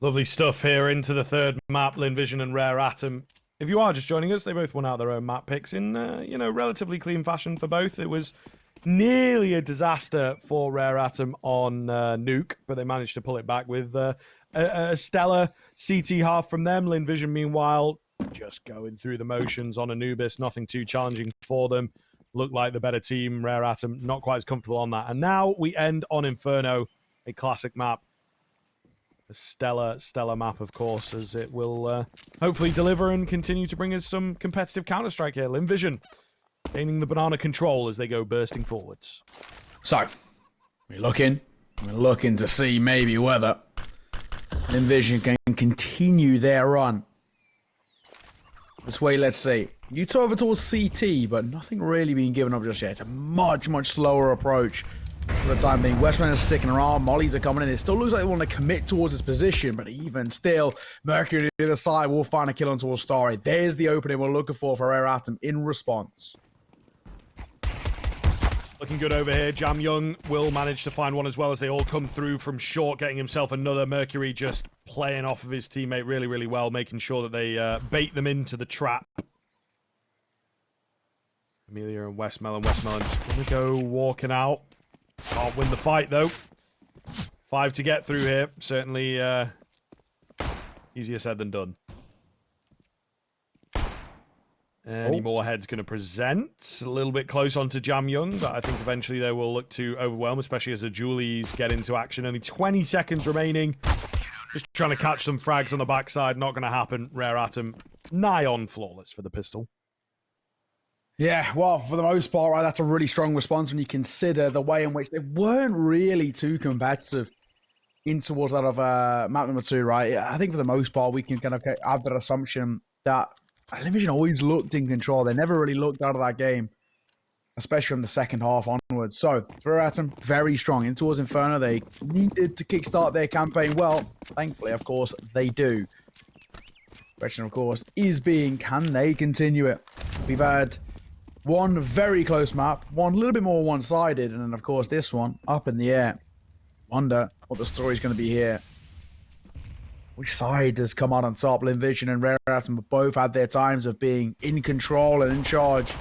Lovely stuff here into the third map, Lynn Vision and Rare Atom. If you are just joining us, they both won out their own map picks in, relatively clean fashion for both. It was nearly a disaster for Rare Atom on Nuke, but they managed to pull it back with a stellar CT half from them. Lynn Vision, meanwhile, just going through the motions on Anubis, nothing too challenging for them. Looked like the better team. Rare Atom, not quite as comfortable on that. And now we end on Inferno, a classic map. A stellar map, of course, as it will hopefully deliver and continue to bring us some competitive Counter-Strike here. Lynn Vision gaining the banana control as they go bursting forwards. So, we're looking to see maybe whether Lynn Vision can continue their run. This way, let's see. You two over towards CT, but nothing really being given up just yet. It's a much slower approach. For the time being, Westman is sticking around. Mollies are coming in. It still looks like they want to commit towards his position, but even still, Mercury on the other side will find a kill on towards Starry. There's the opening we're looking for Rare Atom in response. Looking good over here. Jam Young will manage to find one as well as they all come through from short, getting himself another. Mercury just playing off of his teammate really well, making sure that they bait them into the trap. Emilia and Westmelon just going to go walking out. Can't win the fight, though. 5 to get through here. Certainly easier said than done. Any more heads going to present. A little bit close onto Jam Young, but I think eventually they will look to overwhelm, especially as the Julies get into action. Only 20 seconds remaining. Just trying to catch some frags on the backside. Not going to happen. Rare Atom nigh on flawless for the pistol. Yeah, well, for the most part, right, that's a really strong response when you consider the way in which they weren't really too competitive in towards that of map number 2, right? I think for the most part, we can kind of have that assumption that Lynn Vision always looked in control. They never really looked out of that game, especially from the second half onwards. So, Rare Atom, very strong. In towards Inferno, they needed to kickstart their campaign. Well, thankfully, of course, they do. Question, of course, is being, can they continue it? We've had one very close map, one a little bit more one-sided, and then, of course, this one up in the air. Wonder what the story's going to be here. Which side has come out on top? Lynn Vision and Rare Atom have both had their times of being in control and in charge.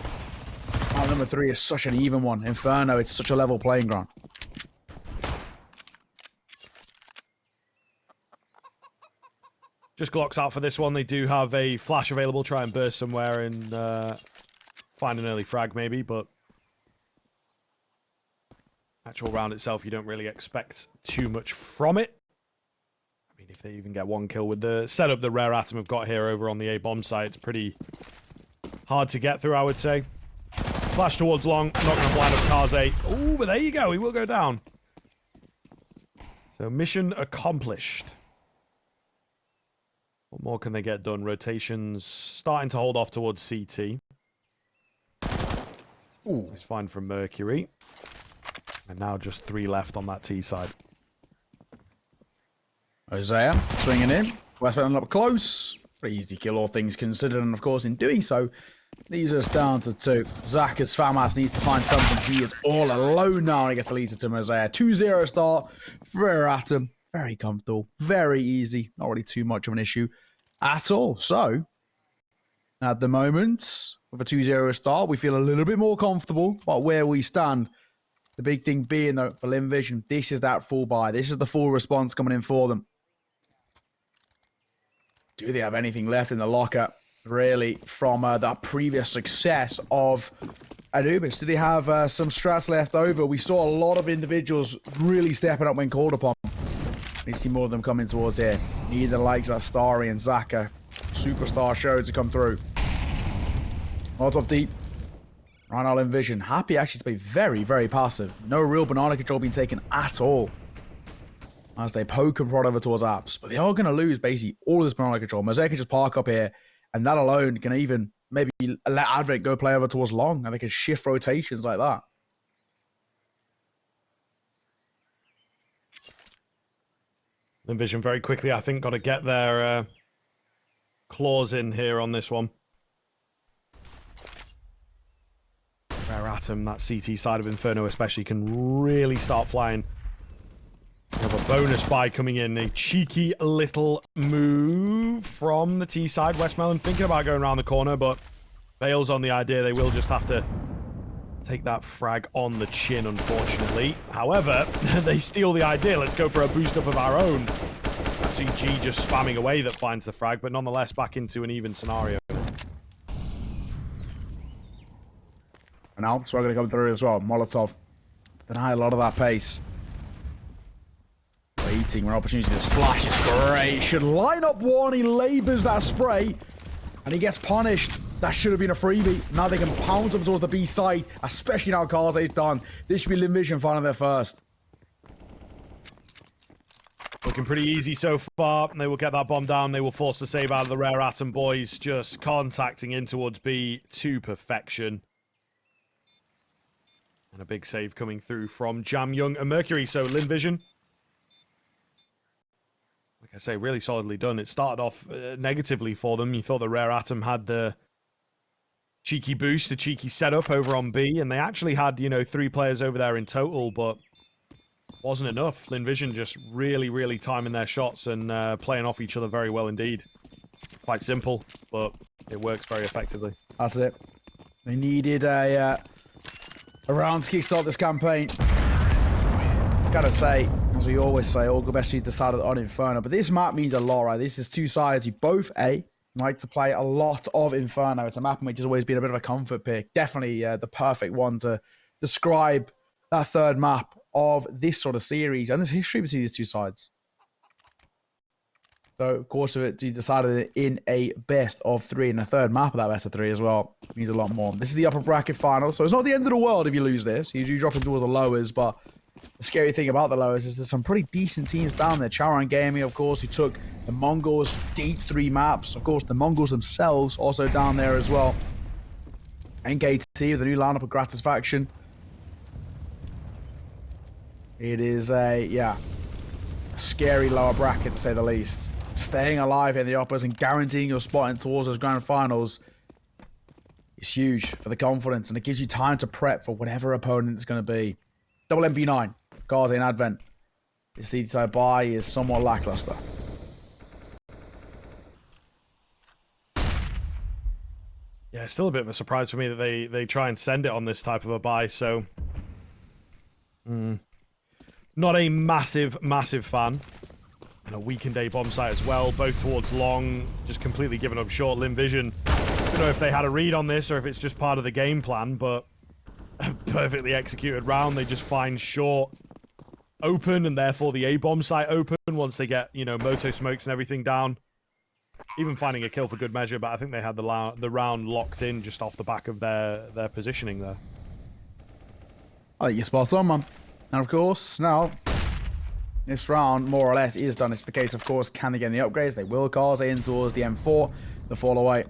Map number 3 is such an even one. Inferno, it's such a level playing ground. Just Glocks out for this one. They do have a flash available. Try and burst somewhere and find an early frag maybe, but actual round itself, you don't really expect too much from it. I mean, if they even get one kill with the setup that Rare Atom have got here over on the A-bomb site, it's pretty hard to get through, I would say. Flash towards long, not going to blind up kaze. Oh, but there you go, he will go down. So mission accomplished. What more can they get done? Rotations starting to hold off towards CT. Ooh, it's fine from Mercury. And now just 3 left on that T side. Isaiah swinging in. Westman up close. Pretty easy kill, all things considered. And of course, in doing so, leaves us down to 2. Zaka's FAMAS needs to find something. He is all alone now. He gets the lead to Isaiah. 2-0 start for Rare Atom. Very comfortable. Very easy. Not really too much of an issue at all. So, at the moment, with a 2-0 start, we feel a little bit more comfortable about where we stand. The big thing being, though, for Lynn Vision, this is that full buy. This is the full response coming in for them. Do they have anything left in the locker, really, from that previous success of Anubis? Do they have some strats left over? We saw a lot of individuals really stepping up when called upon. We see more of them coming towards here. Need the likes of Starry and Zaka. Superstar show to come through. Lot of deep. Right now, Lynn Vision happy actually to be very passive. No real banana control being taken at all as they poke and prod over towards apps. But they are going to lose basically all of this banana control. Mosaic can just park up here, and that alone can even maybe let Advent go play over towards long, and they can shift rotations like that. Lynn Vision very quickly, I think, got to get their claws in here on this one. Rare Atom, that CT side of Inferno especially, can really start flying We have a bonus buy coming in. A cheeky little move from the T side. Westmelon thinking about going around the corner, but bails on the idea. They will just have to take that frag on the chin, unfortunately. However, they steal the idea. Let's go for a boost up of our own. Actually, G just spamming away that finds the frag, but nonetheless back into an even scenario. And Alps are going to come through as well. Molotov deny a lot of that pace. Waiting for an opportunity. This flash is great. Should line up one. He labors that spray. And he gets punished. That should have been a freebie. Now they can pounce up towards the B side. Especially now kaze is done. This should be Lynn Vision finding their first. Looking pretty easy so far. They will get that bomb down. They will force the save out of the Rare Atom boys. Just contacting in towards B to perfection. And a big save coming through from Jam Young and Mercury. So Lynn Vision, like I say, really solidly done. It started off negatively for them. You thought the Rare Atom had the cheeky boost, the cheeky setup over on B, and they actually had, you know, 3 players over there in total, but wasn't enough. Lynn Vision just really, really timing their shots and playing off each other very well indeed. Quite simple, but it works very effectively. That's it. They needed a round to kickstart this campaign. Gotta say, as we always say, all the best you decided on Inferno. But this map means a lot, right? This is 2 sides. You both like to play a lot of Inferno. It's a map which has always been a bit of a comfort pick. Definitely the perfect one to describe that 3rd map of this sort of series. And there's history between these 2 sides. So, of course, you decided in a best of 3 and a 3rd map of that best of 3 as well. It means a lot more. This is the upper bracket final, so it's not the end of the world if you lose this. You do drop into towards the lowers, but the scary thing about the lowers is there's some pretty decent teams down there. Charon Gaming, of course, who took the Mongols deep 3 maps. Of course, the Mongols themselves also down there as well. NKT with the new lineup of Gratis Faction. It is a scary lower bracket to say the least. Staying alive in the uppers and guaranteeing your spot in towards those grand finals is huge for the confidence, and it gives you time to prep for whatever opponent it's going to be. Double MP9, kaze and Advent. This seed side buy is somewhat lackluster. Yeah, it's still a bit of a surprise for me that they try and send it on this type of a buy, so not a massive fan. And a weakened A bomb site as well, both towards long, just completely given up short. Lynn Vision, I don't know if they had a read on this or if it's just part of the game plan, but a perfectly executed round. They just find short open, and therefore the A bomb site open once they get, you know, moto smokes and everything down. Even finding a kill for good measure, but I think they had the round locked in just off the back of their positioning there. I think you're spot on, man. And of course, now this round, more or less, is done. It's the case, of course, can they get any upgrades? They will. kaze in towards the M4, the fall away.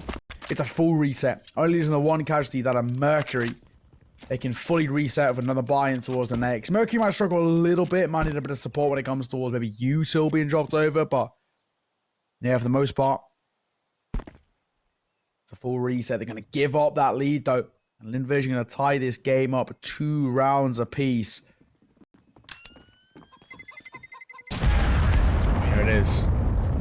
It's a full reset. Only losing the 1 casualty that are Mercury. They can fully reset with another buy-in towards the next. Mercury might struggle a little bit, might need a bit of support when it comes towards maybe util being dropped over, but yeah, for the most part, it's a full reset. They're going to give up that lead, though. And Lynn Vision going to tie this game up 2 rounds apiece. Here it is.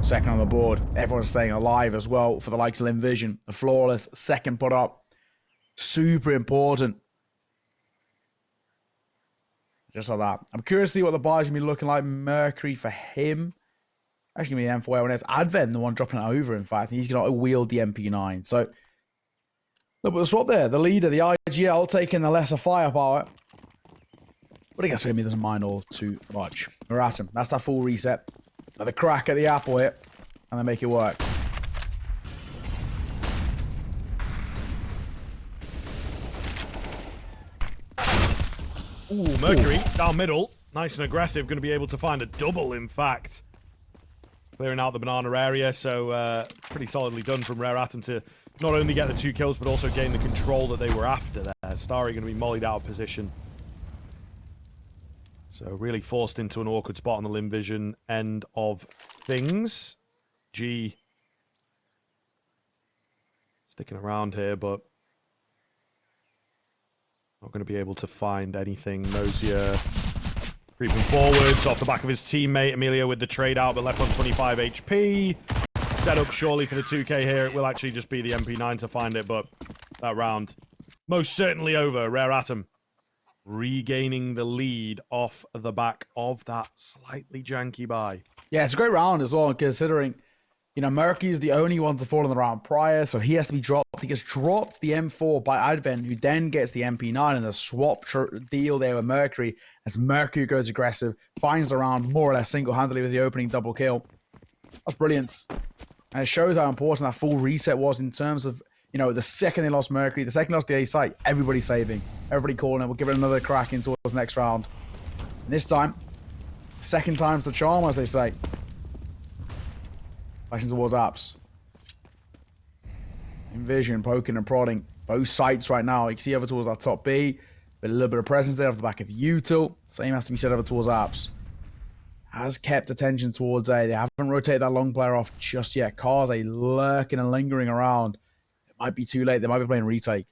2nd on the board. Everyone's staying alive as well for the likes of Lynn Vision. A flawless 2nd put up. Super important. Just like that. I'm curious to see what the buys going to be looking like. Mercury for him. Actually, going to be the M4 when it's Advent, the one dropping it over, in fact. He's going to wield the MP9. So, look at the swap there. The leader, the IGL, taking the lesser firepower. But I guess Amy doesn't mind all too much. We're at him. That's that full reset. Another crack at the apple here. And they make it work. Ooh, Mercury down middle. Nice and aggressive. Going to be able to find a double, in fact. Clearing out the banana area. So, pretty solidly done from Rare Atom to not only get the 2 kills, but also gain the control that they were after there. Starry going to be mollied out of position. So really forced into an awkward spot on the Lynn Vision end of things. G sticking around here, but not going to be able to find anything. Nosier Creeping forwards off the back of his teammate. Emilia with the trade out, but left on 25 HP. Set up surely for the 2K here. It will actually just be the MP9 to find it, but that round most certainly over. Rare Atom regaining the lead off the back of that slightly janky buy. Yeah, it's a great round as well, considering, you know, Mercury is the only one to fall in the round prior, so he has to be dropped. He gets dropped the M4 by Advent, who then gets the MP9 in a swap deal there with Mercury, as Mercury goes aggressive, finds the round more or less single-handedly with the opening double kill. That's brilliant. And it shows how important that full reset was in terms of, you know, the second they lost Mercury, the second they lost the A site, everybody saving. Everybody calling it. We'll give it another crack into the next round. And this time, second time's the charm, as they say. Flashing towards apps. Envision, poking and prodding. Both sites right now. You can see over towards that top B. But a little bit of presence there off the back of the util. Same has to be said over towards apps. Has kept attention towards A. They haven't rotated that long player off just yet. kaze lurking and lingering around. It might be too late. They might be playing retake.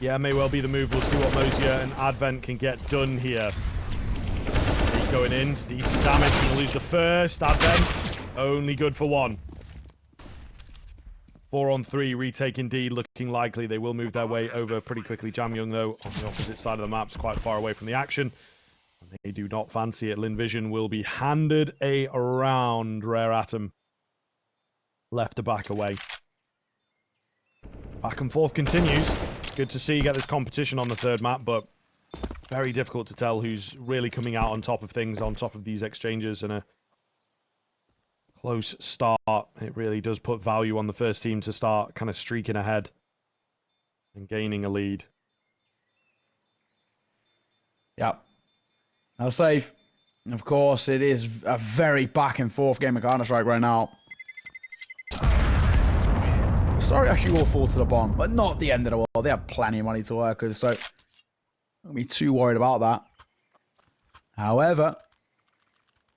Yeah, may well be the move. We'll see what Mosier and Advent can get done here. He's going in. It's decent damage. Going to lose the first. Advent only good for one. 4 on 3. Retake indeed looking likely. They will move their way over pretty quickly. Jamyoung, though, on the opposite side of the map, is quite far away from the action. They do not fancy it. Lynn Vision will be handed a round. Rare Atom left to back away. Back and forth continues. Good to see you get this competition on the third map, but very difficult to tell who's really coming out on top of things, on top of these exchanges, and a close start. It really does put value on the first team to start kind of streaking ahead and gaining a lead. Yep. Now safe. Of course, it is a very back and forth game of Counter-Strike right now. Sorry, actually will fall to the bottom, but not the end of the world. They have plenty of money to work with, so don't be too worried about that. However,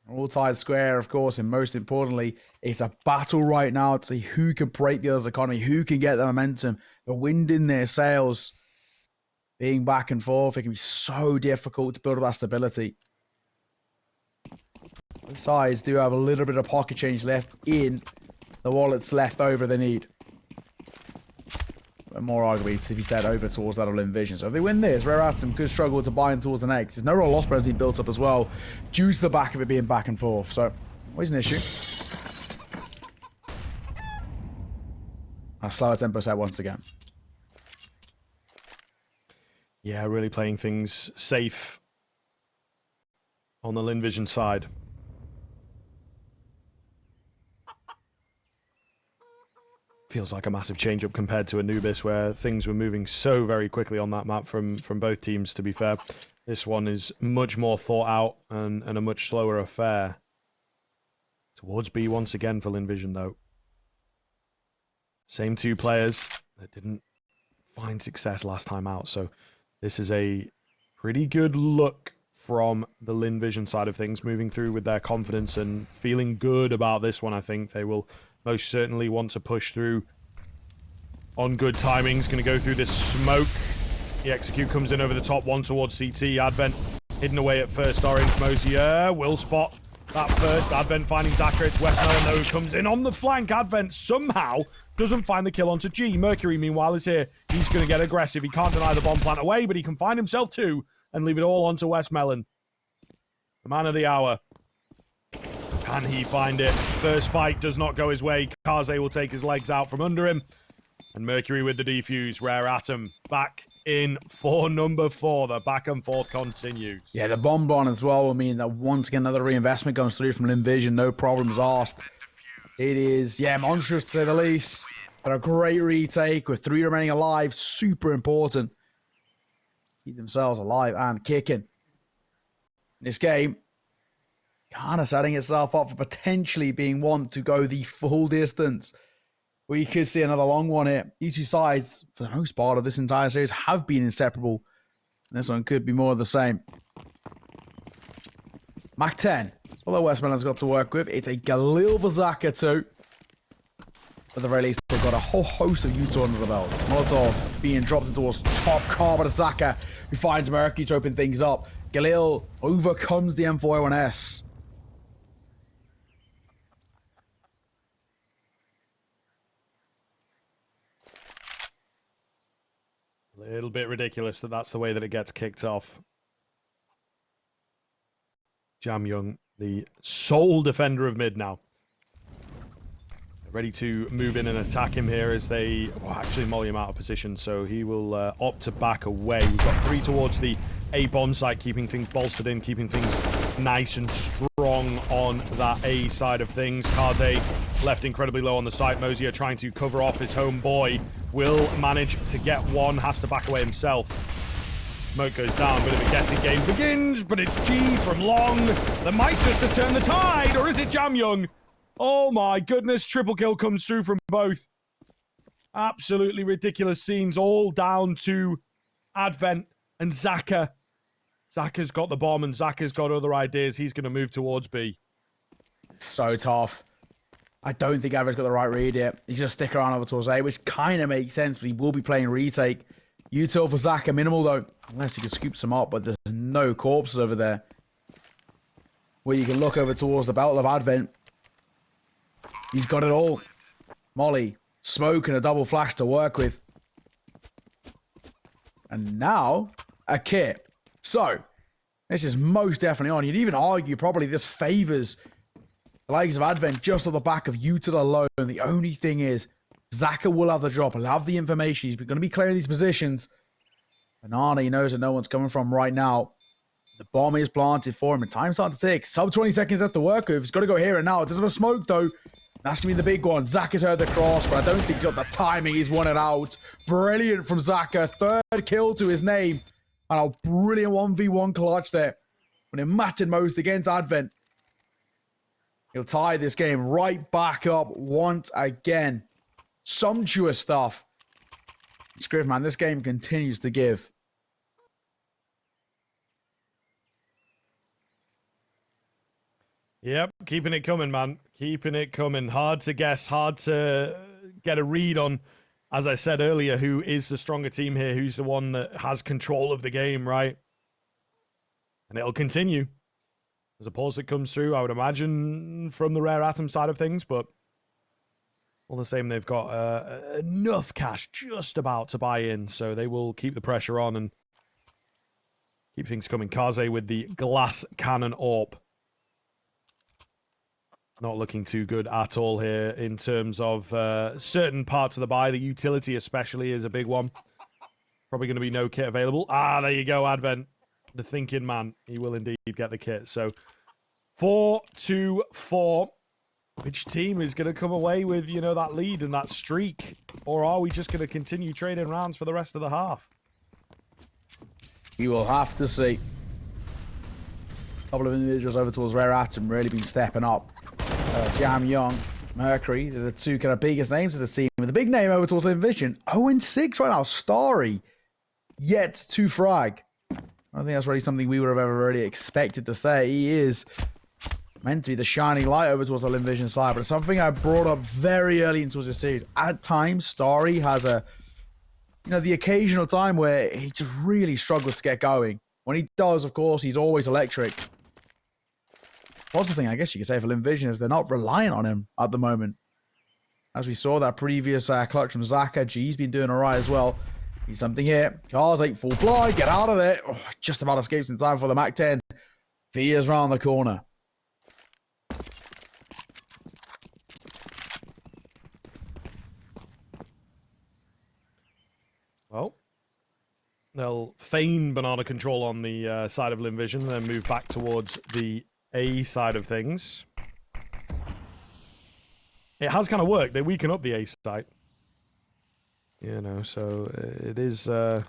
all tied square, of course, and most importantly, it's a battle right now to see who can break the other's economy, who can get the momentum, the wind in their sails. Being back and forth, it can be so difficult to build up that stability. Both sides do have a little bit of pocket change left in the wallets left over they need. But more arguably to be said over towards that of Lynn Vision. So if they win this, Rare Atom could struggle to buy in towards an egg. There's no real loss being built up as well, due to the back of it being back and forth. So always an issue. A slower tempo set once again. Yeah, really playing things safe on the Lynn Vision side. Feels like a massive change-up compared to Anubis, where things were moving so very quickly on that map from both teams, to be fair. This one is much more thought out and a much slower affair. Towards B once again for Lynn Vision, though. Same two players that didn't find success last time out, so this is a pretty good look from the Lynn Vision side of things, moving through with their confidence and feeling good about this one. I think they will most certainly want to push through on good timings. Going to go through this smoke. The execute comes in over the top, one towards CT. Advent hidden away at first orange. Mosier will spot that first. Advent finding Zachary. It's Westmelon, though, who comes in on the flank. Advent somehow doesn't find the kill onto G. Mercury, meanwhile, is here. He's going to get aggressive. He can't deny the bomb plant away, but he can find himself two and leave it all onto Westmelon. The man of the hour. Can he find it? First fight does not go his way. kaze will take his legs out from under him. And Mercury with the defuse. Rare Atom back in for number 4. The back and forth continues. Yeah, the bomb on as well will mean that once again another reinvestment comes through from Lynn Vision. No problems asked. It is, yeah, monstrous to say the least. But a great retake with 3 remaining alive. Super important. Keep themselves alive and kicking. This game kind of setting itself up for potentially being one to go the full distance. We could see another long one here. These two sides, for the most part of this entire series, have been inseparable. And this one could be more of the same. Mach 10. Although Westmelon's got to work with, it's a Galil Vazaka 2. At the very least, they've got a whole host of U2 under the belt. Molotov being dropped towards top car by Zaka, who finds Mercury to open things up. Galil overcomes the M401S. A little bit ridiculous that that's the way that it gets kicked off. Jam Young, the sole defender of mid now. Ready to move in and attack him here as they actually molly him out of position, so he will opt to back away. We've got 3 towards the A bomb site, keeping things bolstered in, keeping things nice and strong on that A side of things. Kaze left incredibly low on the site. Mosier trying to cover off his homeboy. Will manage to get one, has to back away himself. Smoke goes down, bit of a guessing game begins, but it's G from long. That might just have turned the tide, or is it Jam Young? Oh my goodness, triple kill comes through from both. Absolutely ridiculous scenes, all down to Advent and Zaka. Zaka's got the bomb and Zaka's got other ideas. He's going to move towards B. So tough. I don't think Advent's got the right read yet. He's going to stick around over towards A, which kind of makes sense, but he will be playing retake. Util for Zaka, minimal though, unless he can scoop some up, but there's no corpses over there. Where you can look over towards the belt of Advent. He's got it all. Molly, smoke, and a double flash to work with. And now, a kit. So, this is most definitely on. You'd even argue probably this favors the likes of Advent just on the back of Util alone. And the only thing is, Zaka will have the drop. He'll have the information. He's going to be clearing these positions. Banana, he knows that no one's coming from right now. The bomb is planted for him, and time's starting to tick. Sub 20 seconds left to work with. He's got to go here and now. It doesn't have a smoke, though. That's going to be the big one. Zaka's heard the cross, but I don't think he's got the timing. He's won it out. Brilliant from Zaka. 3rd kill to his name. And a brilliant 1v1 clutch there. When it mattered most against Advent. He'll tie this game right back up once again. Sumptuous stuff. Scriv, man, this game continues to give. Yep, keeping it coming, man. Keeping it coming. Hard to guess, hard to get a read on, as I said earlier, who is the stronger team here, who's the one that has control of the game, right? And it'll continue. There's a pause that comes through, I would imagine, from the Rare Atom side of things, but all the same, they've got enough cash just about to buy in, so they will keep the pressure on and keep things coming. Kaze with the glass cannon AWP. Not looking too good at all here in terms of certain parts of the buy. The utility especially is a big one. Probably going to be no kit available. Ah, there you go, Advent. The thinking man. He will indeed get the kit. So 4-4. Which team is going to come away with, you know, that lead and that streak? Or are we just going to continue trading rounds for the rest of the half? You will have to see. A couple of individuals over towards Rare Atom really been stepping up. Jam Young, Mercury, they're the 2 kind of biggest names of the team. With the big name over towards Lynn Vision, 0-6 right now. Starry, yet to frag. I don't think that's really something we would have ever really expected to say. He is meant to be the shining light over towards the Lynn Vision side, but it's something I brought up very early into this series. At times, Starry has the occasional time where he just really struggles to get going. When he does, of course, he's always electric. Positive thing, I guess you could say, for Lynn Vision is they're not reliant on him at the moment. As we saw that previous clutch from Zaka, G's been doing all right as well. He's something here. Cars 8 full fly, get out of there. Oh, just about escapes in time for the Mac 10. Via's round the corner. Well, they'll feign banana control on the side of Lynn Vision, then move back towards the A side of things. It has kind of worked. They weaken up the A side. You know, so it is an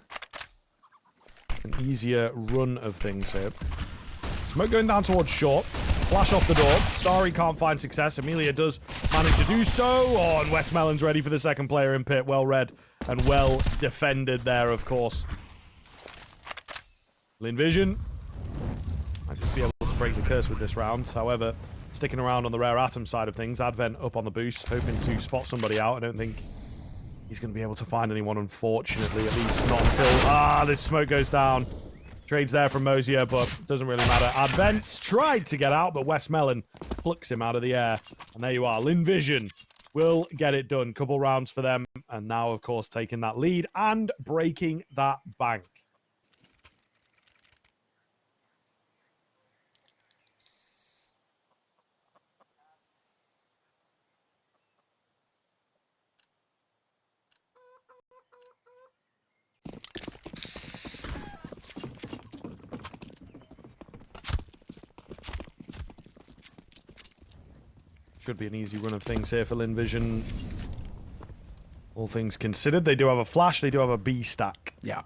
easier run of things here. Smoke going down towards short. Flash off the door. Starry can't find success. Emilia does manage to do so. Oh, and Westmelon's ready for the second player in pit. Well read and well defended there, of course. Lynn Vision might just be able to break the curse with this round. However, sticking around on the Rare Atom side of things, Advent up on the boost, hoping to spot somebody out. I don't think he's going to be able to find anyone, unfortunately. At least not until... this smoke goes down. Trades there from Mosier, but doesn't really matter. Advent tried to get out, but Westmelon plucks him out of the air. And there you are. Lynn Vision will get it done. Couple rounds for them. And now, of course, taking that lead and breaking that bank. Should be an easy run of things here for Lynn Vision. All things considered, they do have a flash, they do have a B stack. Yeah.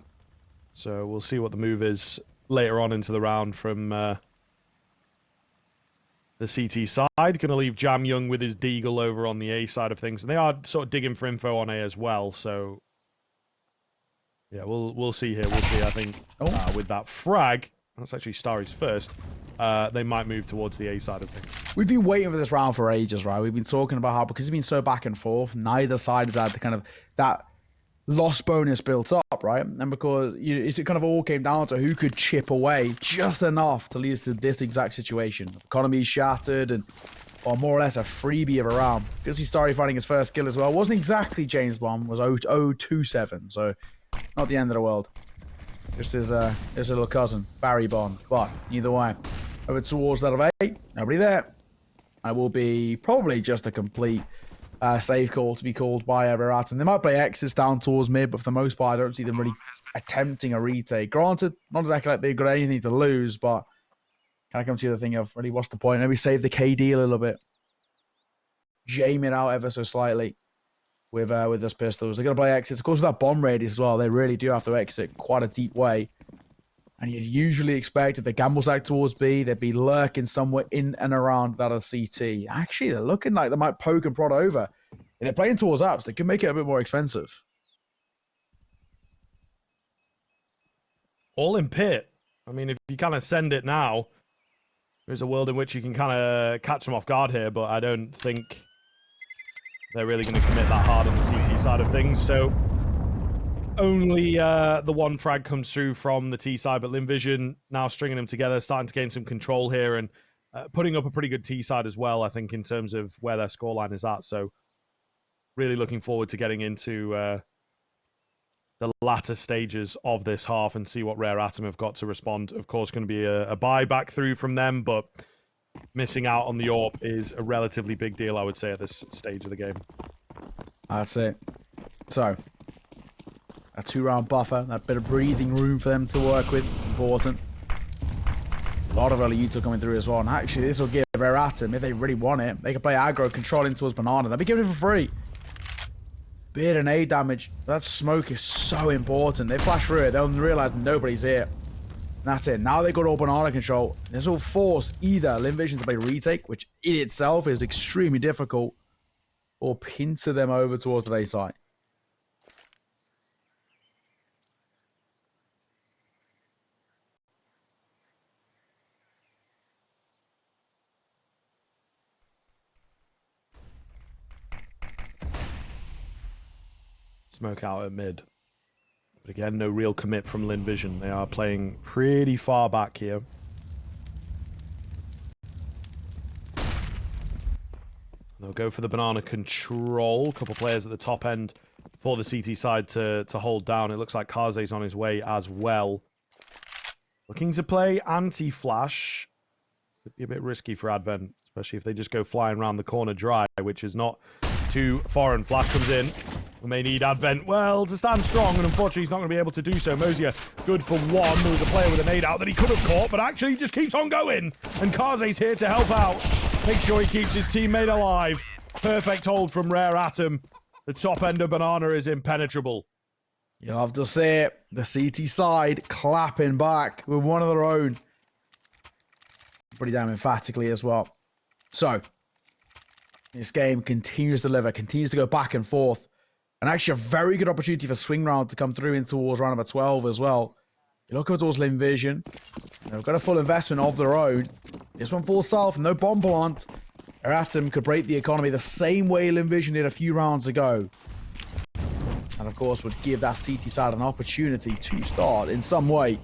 So we'll see what the move is later on into the round from the CT side. Going to leave Jam Young with his Deagle over on the A side of things. And they are sort of digging for info on A as well, so... yeah, we'll see here. We'll see, I think, with that frag. That's actually Starry's first. They might move towards the A side of things. We've been waiting for this round for ages, right? We've been talking about how, because it's been so back and forth, neither side has had the kind of that loss bonus built up, right? And because it kind of all came down to who could chip away just enough to lead us to this exact situation. Economy shattered, or more or less a freebie of a round. Because he started finding his first kill as well. It wasn't exactly James Bond, it was 027, so not the end of the world. Just his little cousin, Barry Bond. But either way, over towards that of 8, nobody there. I will be probably just a complete save call to be called by Everton. They might play X's down towards mid, but for the most part, I don't see them really attempting a retake. Granted, not exactly like they've got anything to lose, but can I come to the thing of, really, what's the point? Maybe save the KD a little bit. Jam it out ever so slightly with those pistols. They're going to play exits. Of course, with that bomb radius as well, they really do have to exit quite a deep way. And you'd usually expect if the gamble stack towards B, they'd be lurking somewhere in and around that of CT. Actually, they're looking like they might poke and prod over. If they're playing towards apps, they can make it a bit more expensive. All in pit. I mean, if you kind of send it now, there's a world in which you can kind of catch them off guard here, but I don't think they're really going to commit that hard on the CT side of things. So only the one frag comes through from the T side, but Lynn Vision now stringing them together, starting to gain some control here and putting up a pretty good T side as well, I think, in terms of where their scoreline is at. So really looking forward to getting into the latter stages of this half and see what Rare Atom have got to respond. Of course, going to be a buy back through from them, but missing out on the AWP is a relatively big deal, I would say, at this stage of the game. That's it. So, a 2-round buffer, that bit of breathing room for them to work with, important. A lot of early util coming through as well, and actually this will give Rare Atom, if they really want it, they can play aggro, controlling towards Banana. They'll be giving it for free. Bit and A damage. That smoke is so important. They flash through it, they'll realize nobody's here. And that's it. Now they've got all Banana control. This will force either Lynn Vision to play retake, which in itself is extremely difficult, or pincer them over towards the A side. Smoke out at mid. But again, no real commit from Lynn Vision. They are playing pretty far back here. They'll go for the Banana control. A couple players at the top end for the CT side to hold down. It looks like Kaze's on his way as well. Looking to play anti-flash. Could be a bit risky for Advent, especially if they just go flying around the corner dry, which is not too foreign. Flash comes in. We may need Advent, well, to stand strong, and unfortunately he's not going to be able to do so. Mosier, good for one. There was a player with a nade out that he could have caught, but actually he just keeps on going. And Kaze's here to help out. Make sure he keeps his teammate alive. Perfect hold from Rare Atom. The top end of Banana is impenetrable. You'll have to see it. The CT side clapping back with one of their own. Pretty damn emphatically as well. So, this game continues to deliver, continues to go back and forth. And actually a very good opportunity for swing round to come through in towards round number 12 as well. You look towards Lynn Vision. They've got a full investment of their own. This one falls south, no bomb plant. Atom could break the economy the same way Lynn Vision did a few rounds ago. And of course, would give that CT side an opportunity to start in some way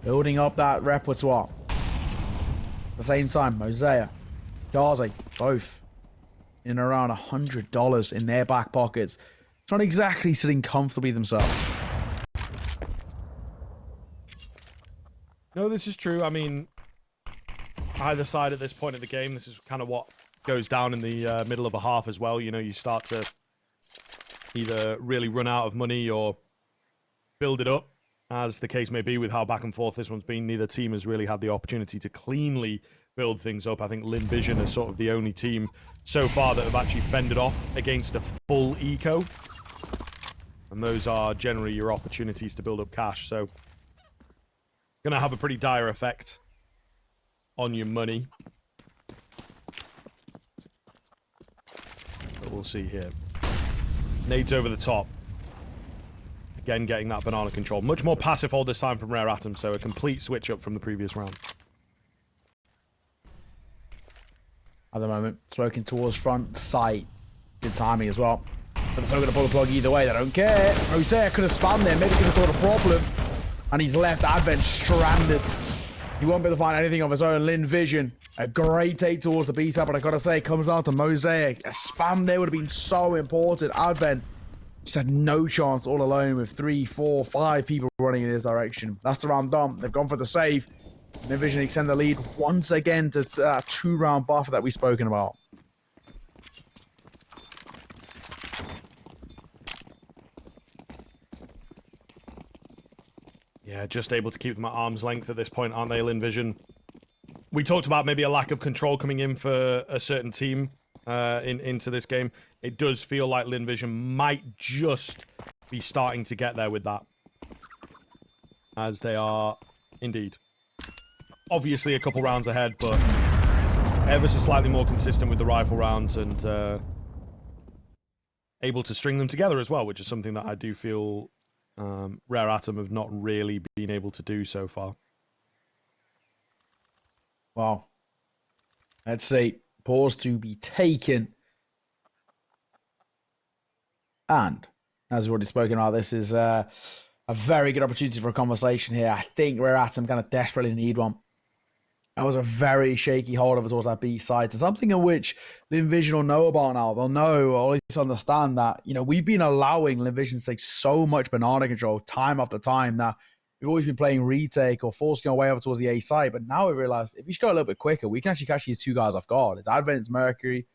building up that repertoire. At the same time, Mosaic, kaze, both in around $100 in their back pockets. Not exactly sitting comfortably themselves. No, this is true. I mean, either side at this point of the game, this is kind of what goes down in the middle of a half as well. You know, you start to either really run out of money or build it up, as the case may be with how back and forth this one's been. Neither team has really had the opportunity to cleanly build things up. I think Lynn Vision is sort of the only team so far that have actually fended off against a full eco. And those are generally your opportunities to build up cash. So, going to have a pretty dire effect on your money. But we'll see here. Nades over the top. Again, getting that banana control. Much more passive hold this time from Rare Atom, so a complete switch up from the previous round. At the moment, smoking towards front sight. Good timing as well. But they're still going to pull the plug either way. They don't care. Mosaic could have spammed there. Maybe could have thought a problem. And he's left Advent stranded. He won't be able to find anything of his own. Lynn Vision, a great take towards the beta, but I got to say, it comes down to Mosaic. A spam there would have been so important. Advent just had no chance all alone with 3, 4, 5 people running in his direction. That's the round done. They've gone for the save. Lynn Vision extend the lead once again to that 2-round buffer that we've spoken about. Yeah, just able to keep them at arm's length at this point, aren't they, Lynn Vision? We talked about maybe a lack of control coming in for a certain team into this game. It does feel like Lynn Vision might just be starting to get there with that. As they are, indeed. Obviously a couple rounds ahead, but ever so slightly more consistent with the rifle rounds and able to string them together as well, which is something that I do feel Rare Atom have not really been able to do so far. Wow. Let's see. Pause to be taken. And, as we've already spoken about, this is a very good opportunity for a conversation here. I think Rare Atom kind of desperately need one. That was a very shaky hold over towards that B side. To something in which Lynn Vision will know about now. They'll know, or at least understand that, you know, we've been allowing Lynn Vision to take so much banana control time after time that we've always been playing retake or forcing our way over towards the A side. But now we realize if we just go a little bit quicker, we can actually catch these two guys off guard. It's Advent, it's Mercury,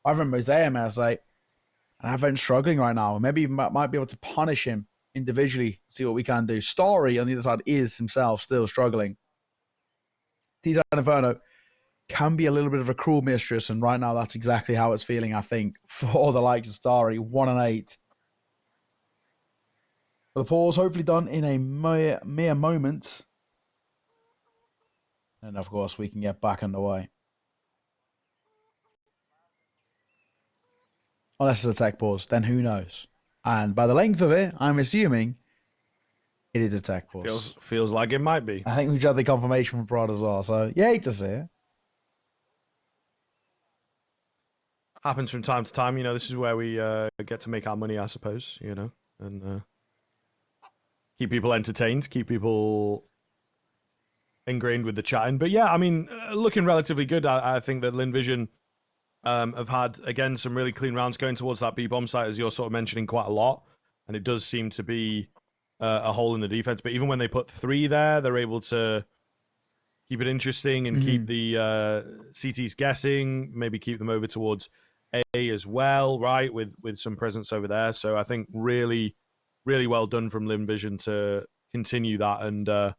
Advent, Mosaic, may I say. And Advent's struggling right now. Maybe we might be able to punish him individually, see what we can do. Starry on the other side is himself still struggling. T-Side Inferno can be a little bit of a cruel mistress, and right now that's exactly how it's feeling, I think, for the likes of Starry. 1-8. The pause hopefully done in a mere moment. And of course, we can get back underway. Unless it's a tech pause, then who knows? And by the length of it, I'm assuming it is a tech pause. Feels like it might be. I think we just had the confirmation from Prod as well, so yeah, hate to see it. Happens from time to time, you know, this is where we get to make our money, I suppose, you know, and keep people entertained, keep people ingrained with the chatting. But yeah, I mean, looking relatively good. I think that Lynn Vision have had, again, some really clean rounds going towards that B-bomb site, as you're sort of mentioning quite a lot. And it does seem to be a hole in the defense. But even when they put 3 there, they're able to keep it interesting and keep the CTs guessing, maybe keep them over towards A as well, right, with some presence over there. So I think really, really well done from Lynn Vision to continue that and,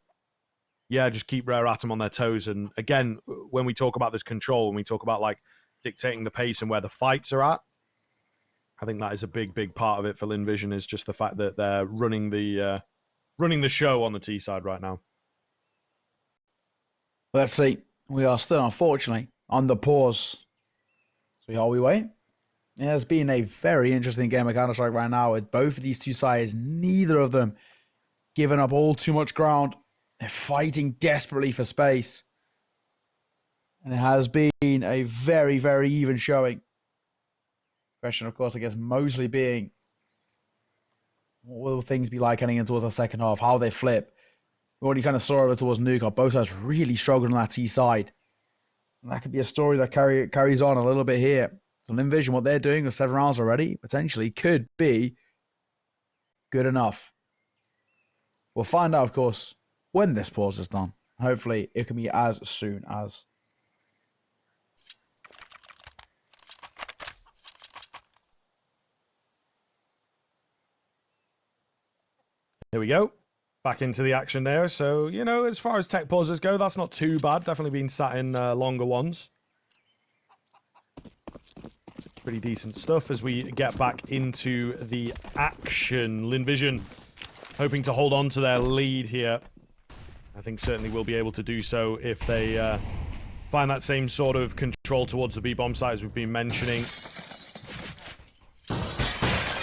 yeah, just keep Rare Atom on their toes. And again, when we talk about this control, when we talk about, like, dictating the pace and where the fights are at, I think that is a big, big part of it for Lynn Vision, is just the fact that they're running the show on the T side right now. Let's see. We are still, unfortunately, on the pause. So while we wait, it has been a very interesting game of Counter-Strike right now with both of these two sides, neither of them giving up all too much ground. They're fighting desperately for space. And it has been a very, very even showing. Question, of course, I guess, mostly being What will things be like heading in towards the second half? How they flip? We already kind of saw over towards Nuke. Both sides really struggling on that T side. And that could be a story that carries on a little bit here. So Lynn Vision, what they're doing with 7 rounds already, potentially could be good enough. We'll find out, of course, when this pause is done. Hopefully, it can be as soon as. Here we go. Back into the action there. So, you know, as far as tech pauses go, that's not too bad. Definitely been sat in longer ones. Pretty decent stuff as we get back into the action. Lynn Vision hoping to hold on to their lead here. I think certainly will be able to do so if they find that same sort of control towards the B-bomb site as we've been mentioning.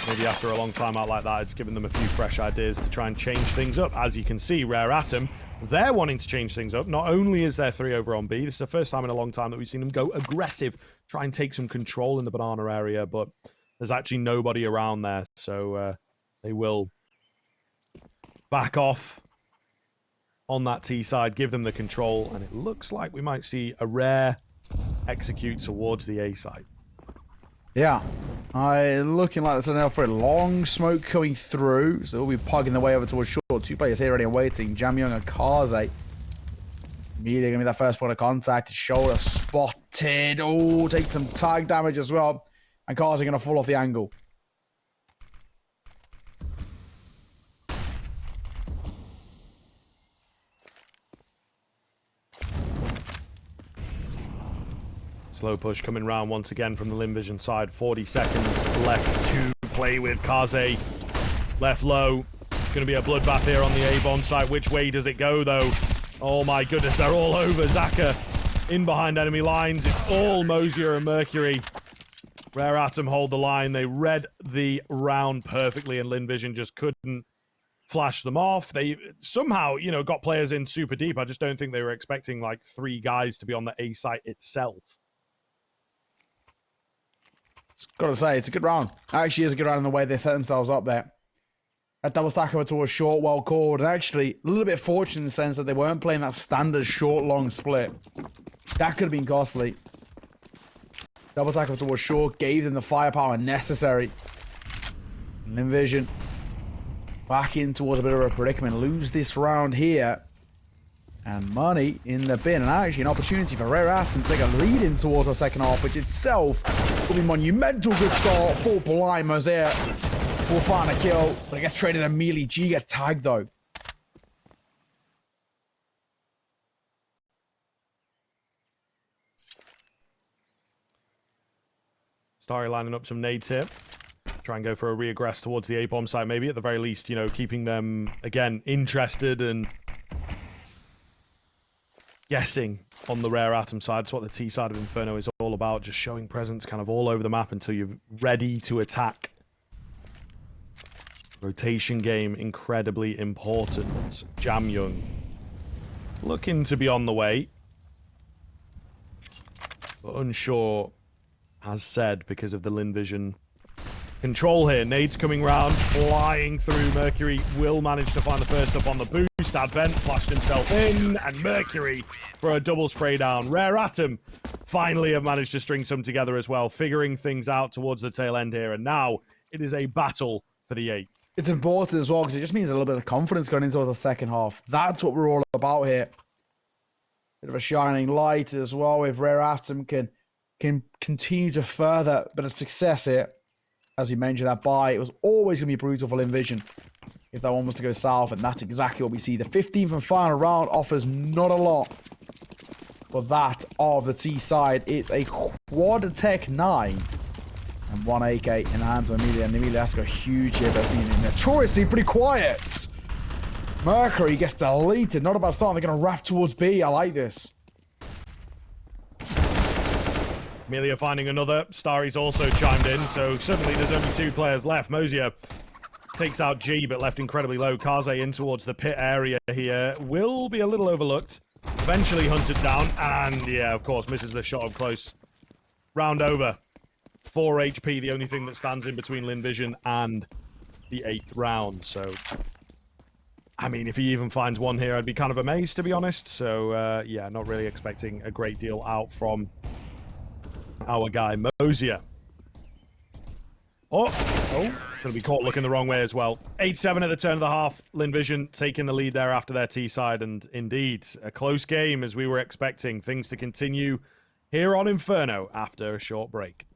Maybe after a long time out like that, it's given them a few fresh ideas to try and change things up. As you can see, Rare Atom, they're wanting to change things up. Not only is there 3 over on B, this is the first time in a long time that we've seen them go aggressive, try and take some control in the banana area, but there's actually nobody around there, so they will back off on that T side, give them the control, and it looks like we might see a Rare execute towards the A side. Yeah, looking like there's an for a long smoke coming through, so we'll be plugging the way over towards short. 2 players here already waiting, Jamyoung and kaze. Immediately gonna be that first point of contact. Shoulder spotted. Oh, take some tag damage as well, and kaze gonna fall off the angle. Slow push coming round once again from the Lynn Vision side. 40 seconds left to play with. kaze left low. Going to be a bloodbath here on the A-bomb side. Which way does it go, though? Oh, my goodness. They're all over. Zaka in behind enemy lines. It's all Mosier and Mercury. Rare Atom hold the line. They read the round perfectly, and Lynn Vision just couldn't flash them off. They somehow, you know, got players in super deep. I just don't think they were expecting, like, 3 guys to be on the A site itself. Got to say, it's a good round. Actually, is a good round in the way they set themselves up there. A double stack over towards short, well called, and actually a little bit fortunate in the sense that they weren't playing that standard short-long split. That could have been costly. Double stack over towards short gave them the firepower necessary. Lynn Vision back in towards a bit of a predicament. Lose this round here. And money in the bin, and actually an opportunity for Rare Atom to take a lead in towards the second half, which itself will be monumental. Good start for Blind Mosier. Will find a kill, but I guess traded immediately. G gets tagged though. Starry lining up some nades here. Try and go for a reaggress towards the A-bomb site, maybe at the very least, you know, keeping them again interested and guessing on the Rare Atom side. It's what the T side of Inferno is all about, just showing presence kind of all over the map until you're ready to attack. Rotation game, incredibly important. Jamyoung looking to be on the way, but unsure, as said, because of the Lynn Vision control here. Nades coming round, flying through. Mercury will manage to find the first up on the boost. Advent flashed himself in, and Mercury for a double spray down. Rare Atom finally have managed to string some together as well, figuring things out towards the tail end here, and now it is a battle for the 8th. It's important as well, because it just means a little bit of confidence going into the second half. That's what we're all about here. Bit of a shining light as well, if Rare Atom can continue to further a bit of success here. As you mentioned, that buy, it was always going to be brutal for Lynn Vision if that one was to go south, and that's exactly what we see. The 15th and final round offers not a lot for that of the T side. It's a quad tech 9 and 1 AK in the hands of Emilia, and Emilia has got a huge hit, but being notoriously pretty quiet. Mercury gets deleted. Not about starting. They're going to wrap towards B. I like this. Emilia finding another. Starry's also chimed in, so suddenly there's only 2 players left. Mosier takes out G, but left incredibly low. kaze in towards the pit area here. Will be a little overlooked. Eventually hunted down, and yeah, of course, misses the shot up close. Round over. 4 HP, the only thing that stands in between Lynn Vision and the 8th round. So, I mean, if he even finds one here, I'd be kind of amazed, to be honest. So, yeah, not really expecting a great deal out from our guy, Mosier. Oh, gonna be caught looking the wrong way as well. 8-7 at the turn of the half. Lynn Vision taking the lead there after their T side, and indeed, a close game as we were expecting. Things to continue here on Inferno after a short break.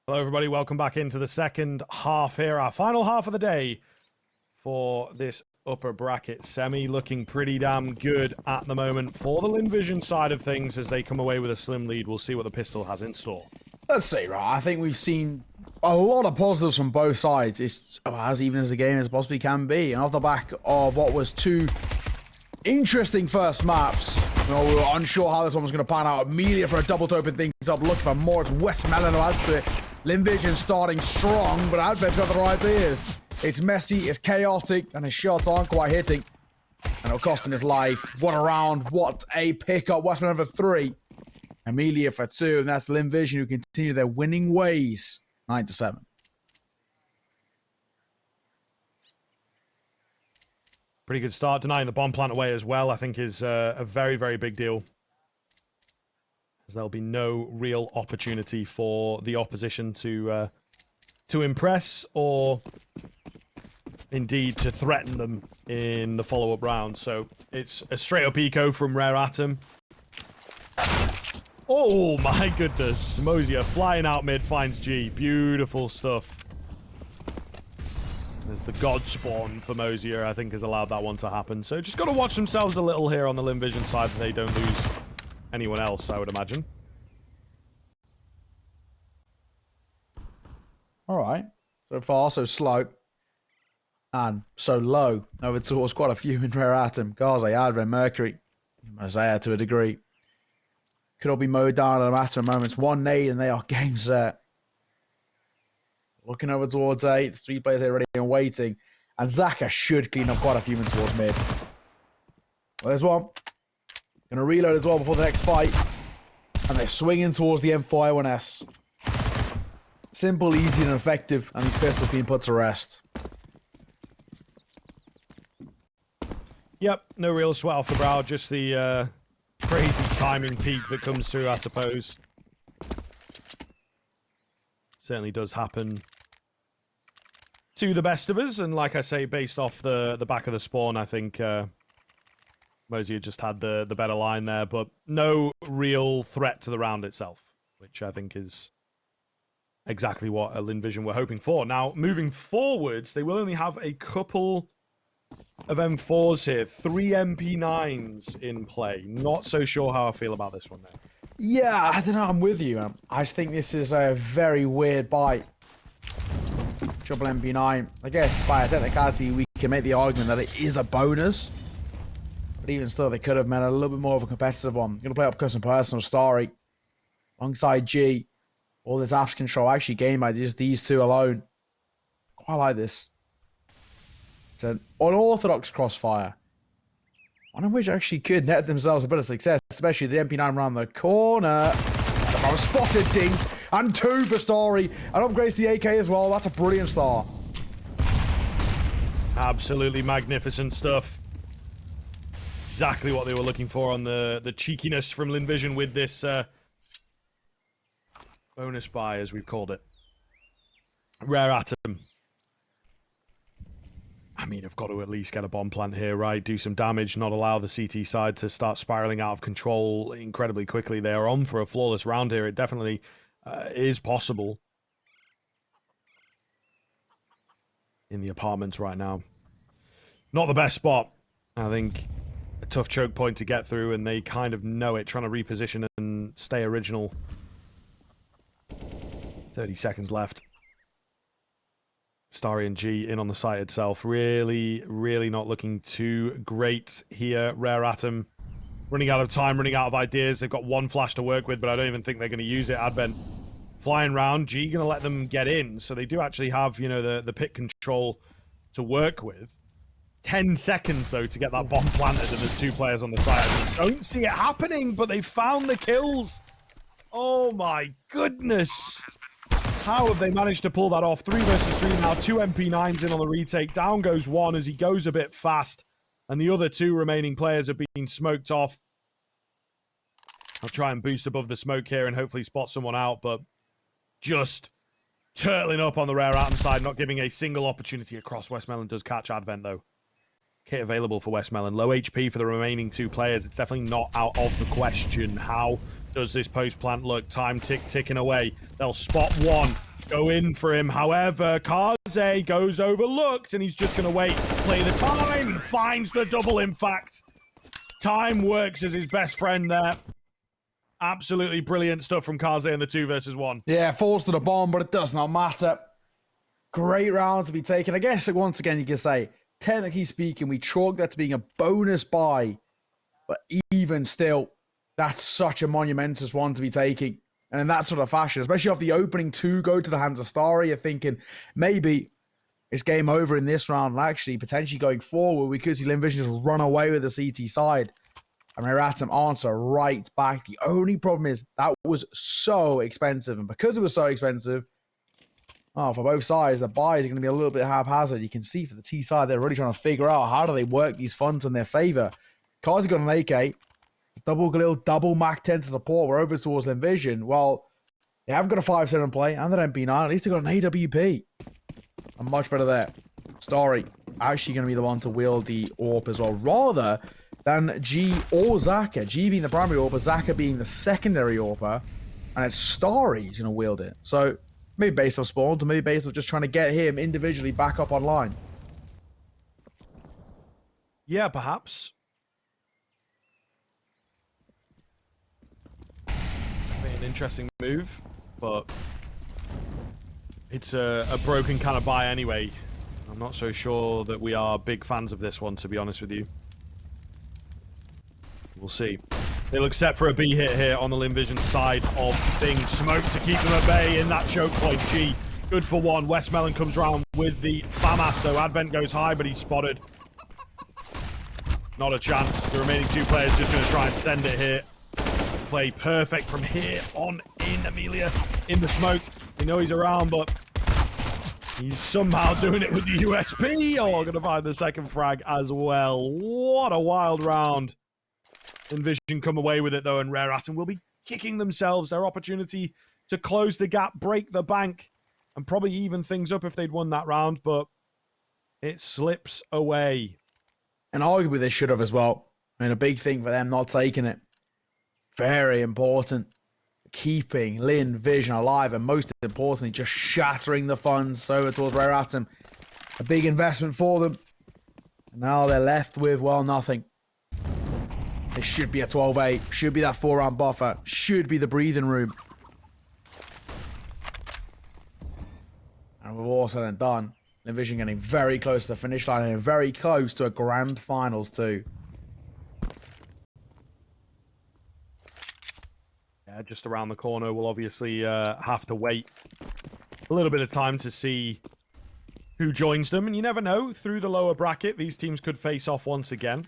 Hello, everybody. Welcome back into the second half here. Our final half of the day for this upper bracket semi. Looking pretty damn good at the moment for the Lynn Vision side of things as they come away with a slim lead. We'll see what the pistol has in store. Let's see, right? I think we've seen a lot of positives from both sides. It's as even as the game as possibly can be. And off the back of what was two interesting first maps, No, we were unsure how this one was going to pan out. Emilia for a double to open things up, looking for more. It's Westmelon who adds to it. Lynn Vision starting strong, but Advent's got the right ideas. It's messy, it's chaotic, and his shots aren't quite hitting. And it'll cost him his life. What a round, what a pickup. Westmelon for 3. Emilia for 2, and that's Lynn Vision who continue their winning ways. 9-7. Pretty good start. Denying the bomb plant away as well, I think, is a very, very big deal. As there'll be no real opportunity for the opposition to impress or indeed to threaten them in the follow-up round. So it's a straight-up eco from Rare Atom. Oh my goodness. Mosier flying out mid, finds G. Beautiful stuff. There's the God spawn for Mosier, I think, has allowed that one to happen. So just got to watch themselves a little here on the Lynn Vision side so they don't lose anyone else, I would imagine. All right. So far, so slow. And so low. Over towards quite a few in Rare Atom. Kaze, Advent, Mercury. Mosier to a degree. Could all be mowed down in a matter of moments. 1 nade and they are game set. Looking over towards 8. 3 players here ready and waiting. And Zaka should clean up quite a few men towards mid. Well, there's one. Going to reload as well before the next fight. And they're swinging towards the M4A1S. Simple, easy, and effective. And these pistols being put to rest. Yep, no real sweat off the brow. Just the crazy timing peak that comes through, I suppose. Certainly does happen to the best of us, and like I say, based off the back of the spawn, I think Mosier just had the better line there, but no real threat to the round itself, which I think is exactly what Lynn Vision were hoping for. Now, moving forwards, they will only have a couple of M4s here, 3 MP9s in play. Not so sure how I feel about this one, though. Yeah, I don't know, I'm with you. I just think this is a very weird buy. Triple MP9. I guess by a technicality, we can make the argument that it is a bonus. But even still, they could have made a little bit more of a competitive one. Going to play up close and personal, Starry. Alongside G. All this apps control actually gained by just these two alone. Quite like this. It's an unorthodox crossfire. One of which actually could net themselves a bit of success, especially the MP9 around the corner. I was spotted, dinged, and 2 for Starry. And upgrades the AK as well. That's a brilliant start. Absolutely magnificent stuff. Exactly what they were looking for on the cheekiness from Lynn Vision with this bonus buy, as we've called it. Rare Atom. I mean, I've got to at least get a bomb plant here, right? Do some damage, not allow the CT side to start spiraling out of control incredibly quickly. They are on for a flawless round here. It definitely is possible. In the apartments right now. Not the best spot. I think a tough choke point to get through, and they kind of know it, trying to reposition and stay original. 30 seconds left. Starry and G in on the site itself. Really, really not looking too great here. Rare Atom running out of time, running out of ideas. They've got 1 flash to work with, but I don't even think they're going to use it. Advent flying round. G going to let them get in. So they do actually have, you know, the pit control to work with. 10 seconds, though, to get that bomb planted, and there's 2 players on the site. I don't see it happening, but they found the kills. Oh, my goodness. How have they managed to pull that off? 3 versus 3 now. 2 MP9s in on the retake. Down goes 1 as he goes a bit fast. And the other 2 remaining players have been smoked off. I'll try and boost above the smoke here and hopefully spot someone out. But just turtling up on the Rare Atom side. Not giving a single opportunity across. Westmelon does catch Advent, though. Kit available for Westmelon. Low HP for the remaining 2 players. It's definitely not out of the question. How does this post plant look? Time ticking away. They'll spot 1. Go in for him. However, Kaze goes overlooked, and he's just going to wait. Play the time. Finds the double, in fact. Time works as his best friend there. Absolutely brilliant stuff from Kaze in the 2 versus 1. Yeah, falls to the bomb, but it does not matter. Great round to be taken. I guess, once again, you can say, technically speaking, we chalk that to being a bonus buy But even still, that's such a monumentous one to be taking. And in that sort of fashion, especially off the opening two go to the hands of Starry, you're thinking maybe it's game over in this round. And actually, potentially going forward, we could see Lynn Vision just run away with the CT side. And Ratum answer right back. The only problem is that was so expensive. And because it was so expensive, for both sides, the buys are going to be a little bit haphazard. You can see for the T side, they're really trying to figure out how do they work these funds in their favor. Kaze got an AK. Double Galil, double Mac 10 to support. We're over towards Lynn Vision. Well, they haven't got a 5-7 play and an MP9. At least they got an AWP. And much better there. Starry actually going to be the one to wield the AWP as well, rather than G or Zaka. G being the primary AWPer, Zaka being the secondary AWPer. And it's Starry who's going to wield it. So maybe based off spawn, or maybe based off just trying to get him individually back up online. Yeah, perhaps. An interesting move, but it's a broken kind of buy anyway. I'm not so sure that we are big fans of this one, to be honest with you. We'll see. They look set for a B hit here on the Lynn Vision side of things. Smoke to keep them at bay in that choke point. G, good for one. Westmelon comes round with the FAMAS though. Advent goes high, but he's spotted. Not a chance. The remaining two players just going to try and send it here. Play perfect from here on in. Emilia in the smoke. We know he's around, but he's somehow doing it with the USP. Oh, going to find the second frag as well. What a wild round. Envision come away with it, though, and Rare Atom will be kicking themselves their opportunity to close the gap, break the bank, and probably even things up if they'd won that round, but it slips away. And arguably they should have as well. I mean, a big thing for them not taking it. Very important. Keeping Lynn Vision alive, and most importantly, just shattering the funds over towards Rare Atom. A big investment for them. And now they're left with, well, nothing. It should be a 12-8. Should be that 4-round buffer. Should be the breathing room. And we've all said and done. Lynn Vision getting very close to the finish line and very close to a grand finals too. Just around the corner. We'll obviously have to wait a little bit of time to see who joins them. And you never know, through the lower bracket, these teams could face off once again.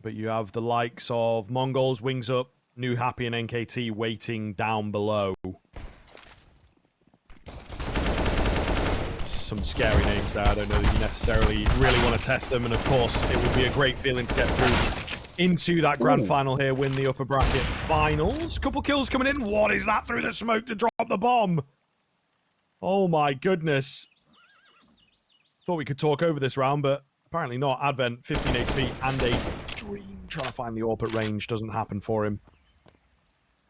But you have the likes of Mongols, Wings Up, New Happy, and NKT waiting down below. Some scary names there. I don't know that you necessarily really want to test them. And of course, it would be a great feeling to get through into that grand final here, win the upper bracket finals. Couple kills coming in. What is that through the smoke to drop the bomb? Oh my goodness. Thought we could talk over this round, but apparently not. Advent, 15 HP and a dream. Trying to find the AWP at range doesn't happen for him.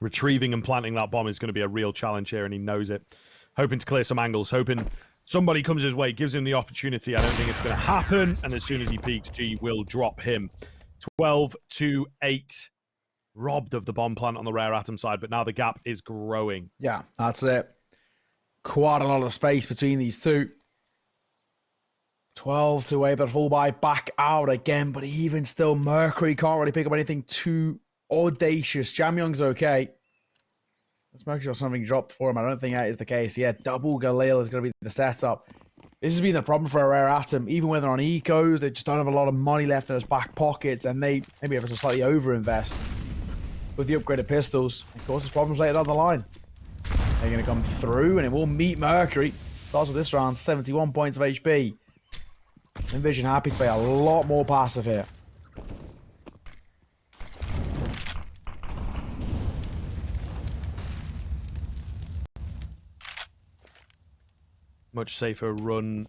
Retrieving and planting that bomb is going to be a real challenge here, and he knows it. Hoping to clear some angles, hoping somebody comes his way, gives him the opportunity. I don't think it's going to happen, and as soon as he peeks, G will drop him. 12-8. Robbed of the bomb plant on the Rare Atom side, but now the gap is growing. Yeah, that's it. Quite a lot of space between these two. 12-8, but full buy back out again. But even still, Mercury can't really pick up anything too audacious. Jamyong's okay. Let's make sure something dropped for him. I don't think that is the case. Yeah, double Galil is going to be the setup. This has been the problem for a Rare Atom. Even when they're on ecos, they just don't have a lot of money left in those back pockets, and they maybe have to slightly overinvest with the upgraded pistols. Of course, there's problems later down the line. They're going to come through, and it will meet Mercury. Starts with this round, 71 points of HP. Envision happy to play a lot more passive here. Much safer run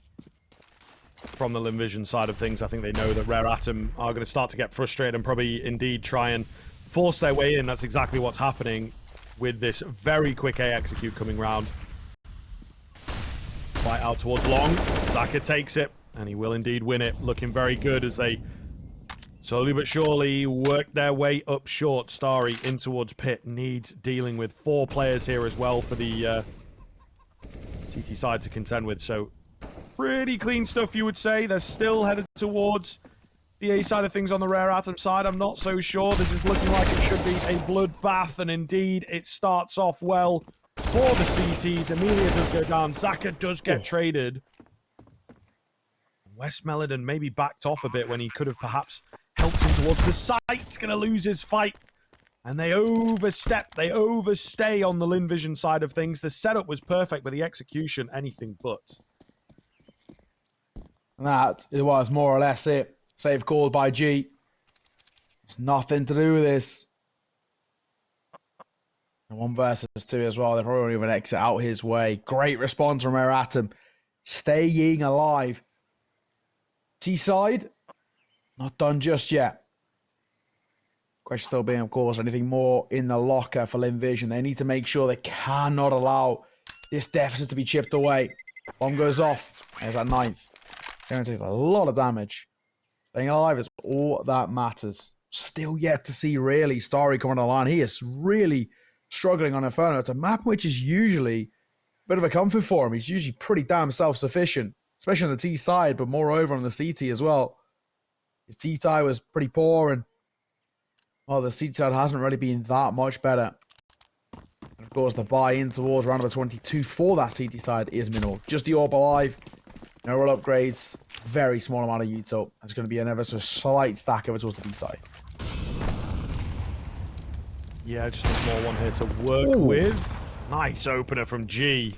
from the Lynn Vision side of things. I think they know that Rare Atom are going to start to get frustrated and probably indeed try and force their way in. That's exactly what's happening with this very quick A execute coming round. Right out towards long. Zaka takes it, and he will indeed win it. Looking very good as they slowly but surely work their way up short. Starry in towards pit. Needs dealing with 4 players here as well for the TT side to contend with. So pretty clean stuff, you would say. They're still headed towards the A side of things on the Rare Atom side, I'm not so sure. This is looking like it should be a bloodbath, and indeed, it starts off well for the CTs. Emilia does go down. Zaka does get traded. West Melodon maybe backed off a bit when he could have perhaps helped him towards the site. Going to lose his fight. And they overstep, they overstay on the Lynn Vision side of things. The setup was perfect, but the execution, anything but. That it was more or less it. Save called by G. It's nothing to do with this. And 1 versus 2 as well. They probably won't even exit out his way. Great response from Rare Atom. Staying alive. T-side, not done just yet. Question still being, of course, anything more in the locker for Lynn Vision. They need to make sure they cannot allow this deficit to be chipped away. Bomb goes off. There's that 9th. Guarantees a lot of damage. Staying alive is all that matters. Still yet to see, really, Starry coming on the line. He is really struggling on Inferno. It's a map which is usually a bit of a comfort for him. He's usually pretty damn self-sufficient, especially on the T side, but moreover on the CT as well. His T tie was pretty poor, and well, the CT side hasn't really been that much better. And of course, the buy-in towards round number 22 for that CT side is minimal. Just the AWP alive, no roll upgrades, very small amount of util. It's going to be an ever so slight stack over towards the B side. Yeah, just a small one here to work with. Nice opener from G.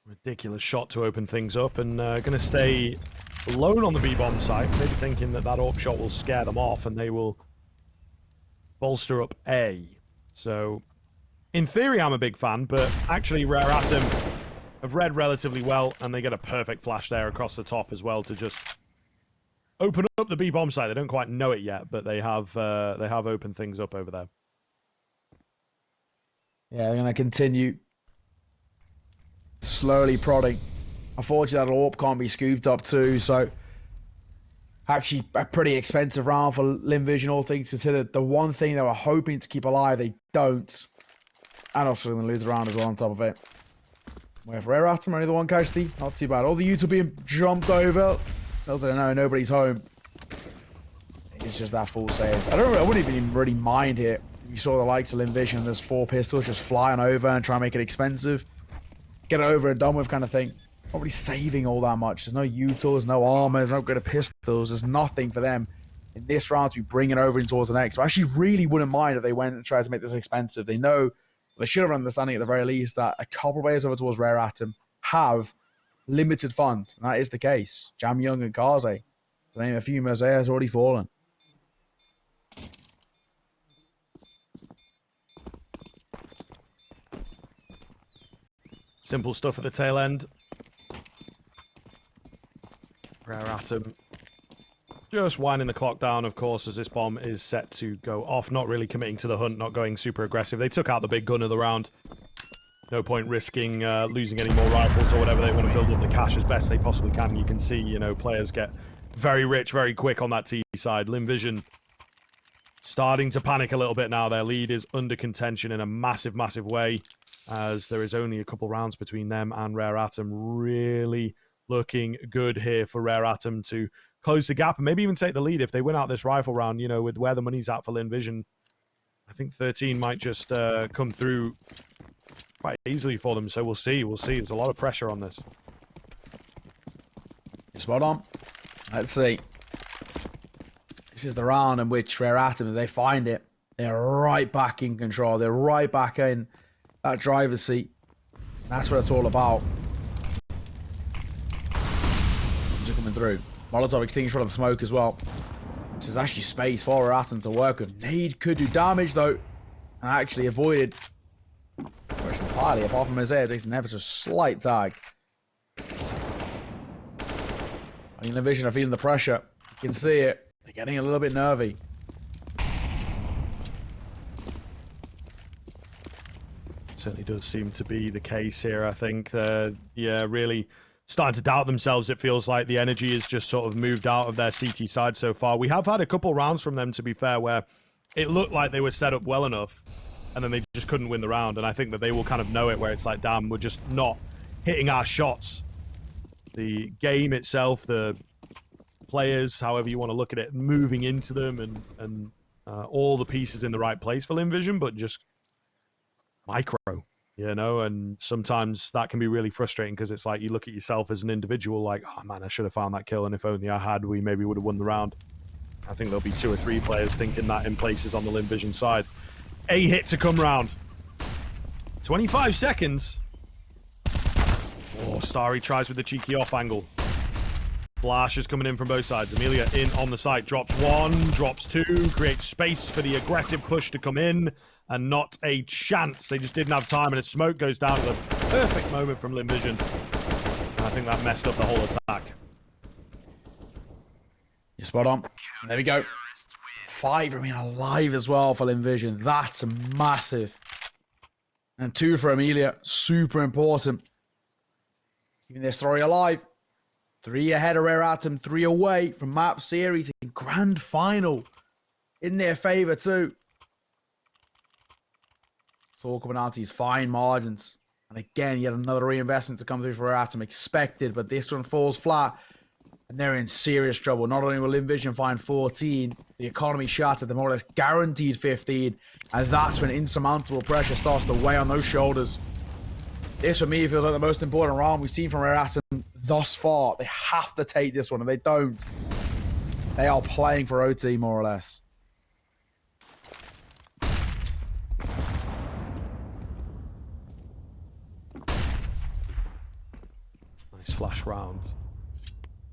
Ridiculous shot to open things up, and going to stay alone on the B-bomb side, maybe thinking that AWP shot will scare them off and they will bolster up A. So, in theory, I'm a big fan, but actually Rare Atom have read relatively well, and they get a perfect flash there across the top as well to just open up the B-bomb side. They don't quite know it yet, but they have opened things up over there. Yeah, they're going to continue slowly prodding. Unfortunately, that AWP can't be scooped up too, so actually a pretty expensive round for Lynn Vision, all things considered. The one thing they were hoping to keep alive, they don't. And also going to lose the round as well on top of it. With Rare Atom, only the one casualty, not too bad. All the util being jumped over. Little do they know, nobody's home. It's just that full save. I wouldn't even really mind here. You saw the likes of Lynn Vision, there's 4 pistols just flying over and try and make it expensive. Get it over and done with kind of thing. Not really saving all that much. There's no util, there's no armor, there's no good pistols. There's nothing for them in this round to be bringing over and towards the next. So I actually really wouldn't mind if they went and tried to make this expensive. They know, they should have an understanding at the very least that a couple players over towards Rare Atom have limited funds. And that is the case. Jam Young and Kaze, to name a few, Mosaic has already fallen. Simple stuff at the tail end. Rare Atom just winding the clock down, of course, as this bomb is set to go off. Not really committing to the hunt, not going super aggressive. They took out the big gun of the round. No point risking losing any more rifles or whatever. They want to build up the cash as best they possibly can. You can see, you know, players get very rich very quick on that T side. Lynn Vision starting to panic a little bit now. Their lead is under contention in a massive, massive way, as there is only a couple rounds between them and Rare Atom. Really looking good here for Rare Atom to close the gap and maybe even take the lead if they win out this rifle round, you know, with where the money's at for Lynn Vision. I think 13 might just come through quite easily for them, so we'll see. We'll see. There's a lot of pressure on this. Spot on. Let's see. This is the round in which Rare Atom, if they find it, they're right back in control. They're right back in that driver's seat. That's what it's all about. Just coming through. Molotov extinguished from the smoke as well. This is actually space for Rare Atom to work with. Nade could do damage though, and actually avoided entirely, apart from Mosaic, takes an ever so slight tag. I mean, Lynn Vision are feeling the pressure. You can see it. They're getting a little bit nervy. Certainly does seem to be the case here. I think yeah, really starting to doubt themselves. It feels like the energy is just sort of moved out of their CT side so far. We have had a couple rounds from them, to be fair, where it looked like they were set up well enough and then they just couldn't win the round. And I think that they will kind of know it, where it's like, damn, we're just not hitting our shots. the game itself, the players, however you want to look at it, moving into them and all the pieces in the right place for Lynn Vision, but just micro, you know, and sometimes that can be really frustrating because it's like you look at yourself as an individual like, oh man, I should have found that kill, and if only I had, we maybe would have won the round. I think there'll be 2 or 3 players thinking that in places on the Lynn Vision side. A hit to come round. 25 seconds. Oh, Starry tries with the cheeky off angle. Flash is coming in from both sides. Emilia in on the site. Drops 1, drops 2, creates space for the aggressive push to come in, and not a chance. They just didn't have time, and a smoke goes down at the perfect moment from Lynn Vision. And I think that messed up the whole attack. You're spot on. There we go. 5 remain alive as well for Lynn Vision. That's massive. And 2 for Emilia. Super important. Keeping their story alive. 3 ahead of Rare Atom, 3 away from map series in grand final. In their favor too. Saul Comanante's fine margins. And again, yet another reinvestment to come through for Rare Atom. Expected, but this one falls flat. And they're in serious trouble. Not only will Lynn Vision find 14, the economy shattered. They're more or less guaranteed 15. And that's when insurmountable pressure starts to weigh on those shoulders. This, for me, feels like the most important round we've seen from Rare Atom thus far. They have to take this one. If they don't, they are playing for OT, more or less. Nice flash round.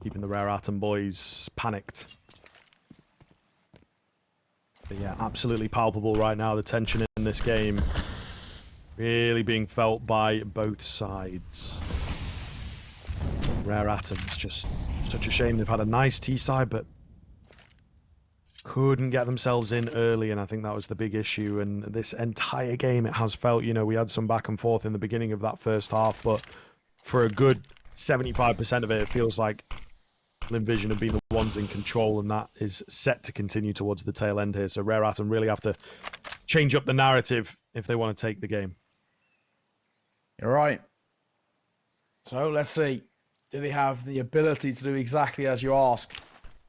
Keeping the Rare Atom boys panicked. But yeah, absolutely palpable right now. The tension in this game really being felt by both sides. Rare Atom, it's just such a shame. They've had a nice T side, but couldn't get themselves in early, and I think that was the big issue. And this entire game, it has felt, you know, we had some back and forth in the beginning of that first half, but for a good 75% of it, it feels like Lynn Vision have been the ones in control, and that is set to continue towards the tail end here. So Rare Atom really have to change up the narrative if they want to take the game. You're right. So let's see. Do they have the ability to do exactly as you ask?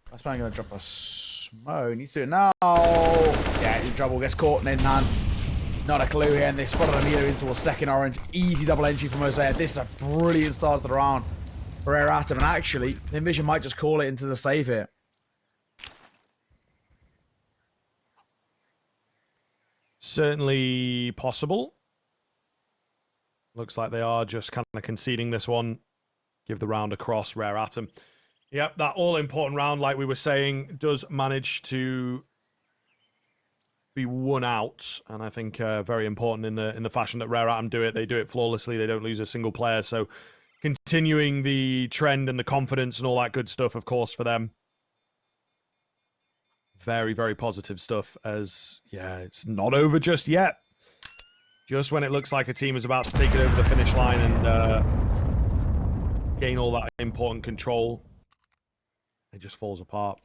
That's probably going to drop a smoke. Needs to do it now. Yeah, he's in trouble. Gets caught in hand. Not a clue here. And they spotted Emilia into a second orange. Easy double entry from Mosaic. This is a brilliant start to the round for Rare Atom. And actually, Lynn Vision might just call it into the save here. Certainly possible. Looks like they are just kind of conceding this one. Give the round across. Rare Atom. Yep, that all-important round, like we were saying, does manage to be won out. And I think very important in the fashion that Rare Atom do it. They do it flawlessly. They don't lose a single player. So continuing the trend and the confidence and all that good stuff, of course, for them. Very, very positive stuff as, yeah, it's not over just yet. Just when it looks like a team is about to take it over the finish line and gain all that important control, it just falls apart.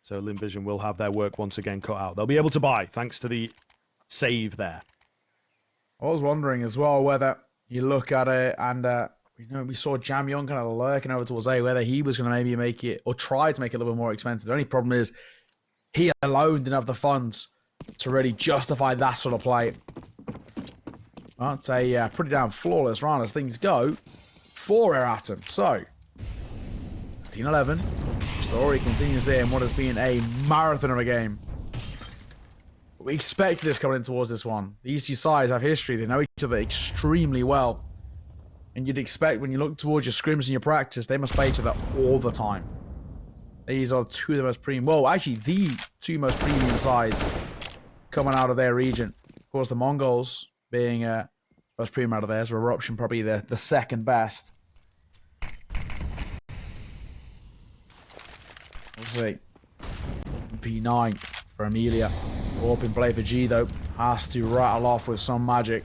So Lynn Vision will have their work once again cut out. They'll be able to buy, thanks to the save there. I was wondering as well whether you look at it and, you know, we saw Jam Young kind of lurking over towards A, whether he was going to maybe make it, or try to make it a little bit more expensive. The only problem is he alone didn't have the funds to really justify that sort of play. Well, it's a pretty damn flawless round as things go for Rare Atom. So, 19-11. Story continues there in what has been a marathon of a game. We expected this coming in towards this one. These two sides have history. They know each other extremely well. And you'd expect when you look towards your scrims and your practice, they must play each other all the time. These are two of the most premium, well, actually the two most premium sides coming out of their region. Of course, the Mongols being most premium out of theirs, Eruption probably the second best. Let's see. P9 for Emilia. Up in play for G though. Has to rattle off with some magic.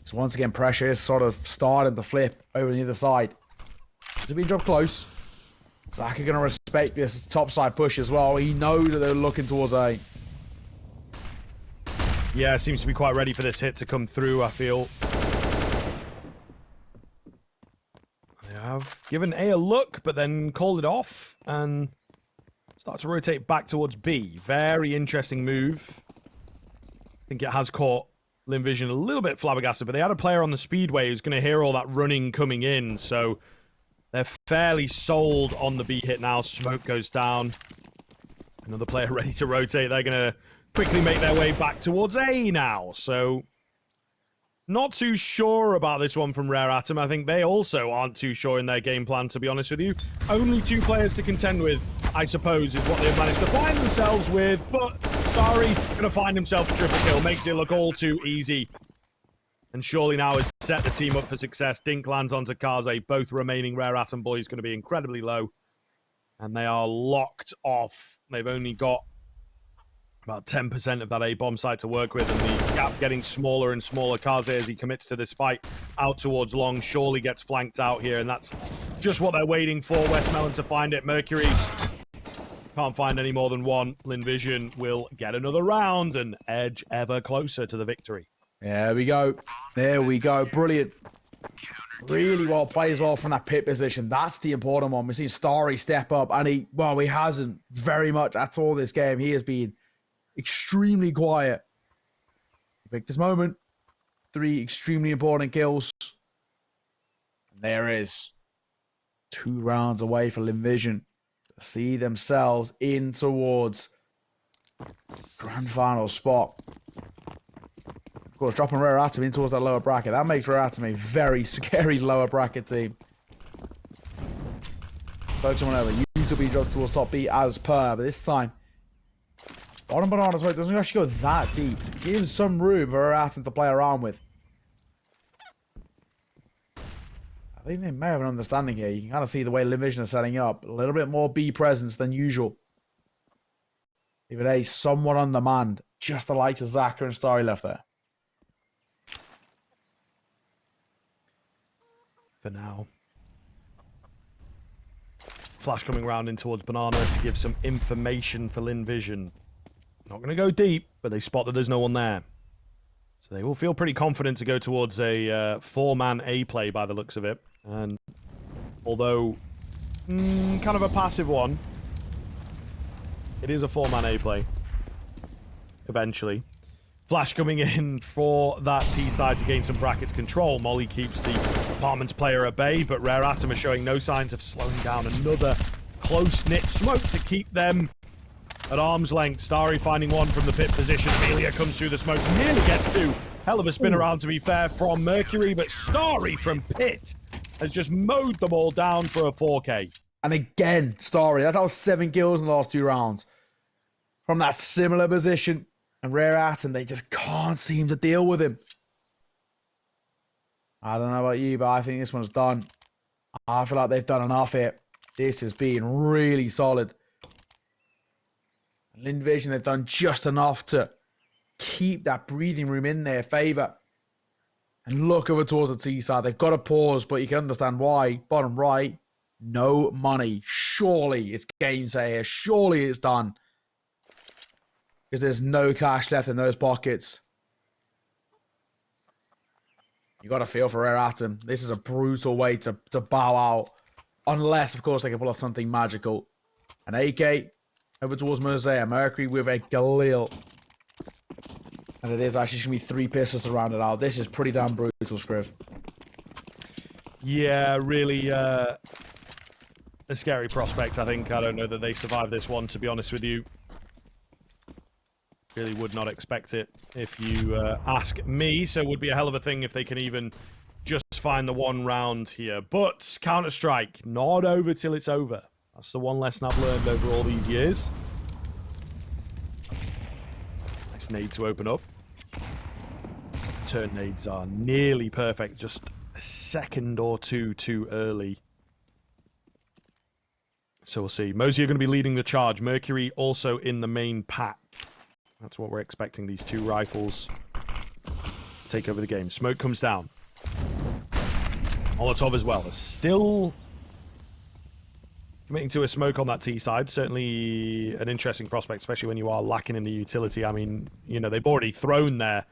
So once again, pressure is sort of starting to flip over the other side. It's been dropped close. Zaka going to respect this top side push as well. He knows that they're looking towards A. Yeah, seems to be quite ready for this hit to come through, I feel. given A look, but then called it off and start to rotate back towards B. Very interesting move. I think it has caught Lynn Vision a little bit flabbergasted, but they had a player on the speedway who's going to hear all that running coming in, so they're fairly sold on the B hit now. Smoke goes down. Another player ready to rotate. They're going to quickly make their way back towards A now, so not too sure about this one from Rare Atom. I think they also aren't too sure in their game plan, to be honest with you. Only 2 players to contend with, I suppose, is what they've managed to find themselves with, but Starry gonna find himself a triple kill, makes it look all too easy. And surely now has set the team up for success. Dink lands onto kaze. Both remaining Rare Atom boys going to be incredibly low. And they are locked off. They've only got about 10% of that A bomb site to work with, and the gap getting smaller and smaller. Kaze, as he commits to this fight out towards long, surely gets flanked out here, and that's just what they're waiting for. Westmelon to find it. Mercury can't find any more than one. Lynn Vision will get another round and edge ever closer to the victory. There we go. There we go. Brilliant. Really well, plays well from that pit position. That's the important one. We've seen Starry step up, and he hasn't very much at all this game. He has been extremely quiet. Pick this moment. 3 extremely important kills. And there is 2 rounds away for Lynn Vision to see themselves in towards grand final spot. Of course, dropping Rare Atom in towards that lower bracket. That makes Rare Atom a very scary lower bracket team. Focus on over. Utah B drops towards top B as per, but this time bottom banana smoke doesn't actually go that deep. Gives some room for Rare Atom to play around with. I think they may have an understanding here. You can kind of see the way Lynn Vision is setting up. A little bit more B presence than usual. Even A somewhat on demand. Just the likes of Zaka and Starry left there. For now. Flash coming around in towards Banana to give some information for Lynn Vision. Not going to go deep, but they spot that there's no one there. So they will feel pretty confident to go towards a 4-man A play by the looks of it. And although kind of a passive one, it is a 4-man A play. Eventually. Flash coming in for that T side to gain some brackets control. Molly keeps the apartments player at bay, but Rare Atom are showing no signs of slowing down. Another close-knit smoke to keep them at arm's length. Starry finding one from the pit position. Emilia comes through the smoke, nearly gets 2. Hell of a spin around, to be fair, from Mercury, but Starry from pit has just mowed them all down for a 4K. And again, Starry, that's how 7 kills in the last 2 rounds. From that similar position. And Rare Atom, they just can't seem to deal with him. I don't know about you, but I think this one's done. I feel like they've done enough here. This has been really solid. Lynn Vision, they've done just enough to keep that breathing room in their favor. And look over towards the T side. They've got to pause, but you can understand why. Bottom right, no money. Surely it's game say here. Surely it's done. Because there's no cash left in those pockets. You got to feel for Rare Atom. This is a brutal way to bow out. Unless, of course, they can pull off something magical. An AK over towards Mosaic. Mercury with a Galil. And it is actually going to be 3 pistols to round it out. This is pretty damn brutal, Scriv. Yeah, really a scary prospect, I think. I don't know that they survive this one, to be honest with you. Really would not expect it if you ask me. So it would be a hell of a thing if they can even just find the 1 round here. But Counter-Strike, not over till it's over. That's the one lesson I've learned over all these years. Nice nade to open up. Turn nades are nearly perfect. Just a second or 2 too early. So we'll see. Mosey are going to be leading the charge. Mercury also in the main pack. That's what we're expecting, these 2 rifles take over the game. Smoke comes down. Molotov as well. Still committing to a smoke on that T side. Certainly an interesting prospect, especially when you are lacking in the utility. I mean, you know, they've already thrown their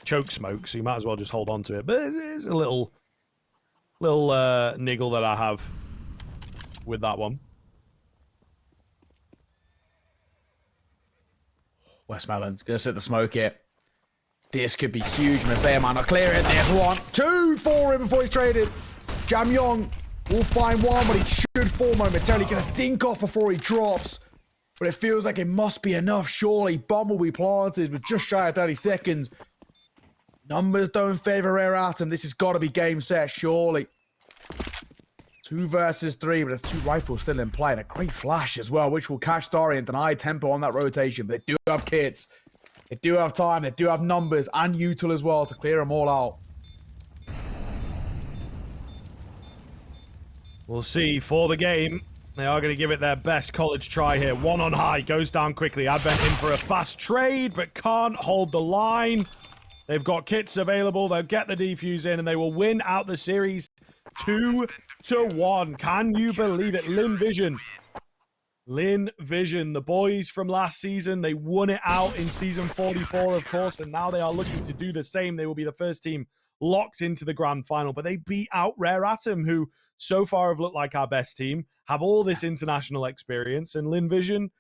choke smoke, so you might as well just hold on to it. But it's a little niggle that I have with that one. Westmoreland's going to sit the smoke here. This could be huge. Mazea might not clear it. There's 1, 2 for him before he's traded. Jam Young will find one, but he should fall momentarily. Get a dink off before he drops. But it feels like it must be enough, surely. Bomb will be planted with just shy of 30 seconds. Numbers don't favor Rare Atom. This has got to be game set, surely. 2 versus 3, but there's 2 rifles still in play. And a great flash as well, which will catch Starry and deny tempo on that rotation. But they do have kits. They do have time. They do have numbers and util as well to clear them all out. We'll see for the game. They are going to give it their best college try here. 1 on high, goes down quickly. Advent in for a fast trade, but can't hold the line. They've got kits available. They'll get the defuse in, and they will win out the series 2-1. Can you believe it? Lynn Vision, the boys from last season, they won it out in season 44, of course, and now they are looking to do the same. They will be the first team locked into the grand final, but they beat out Rare Atom, who so far have looked like our best team, have all this international experience, and Lynn Vision...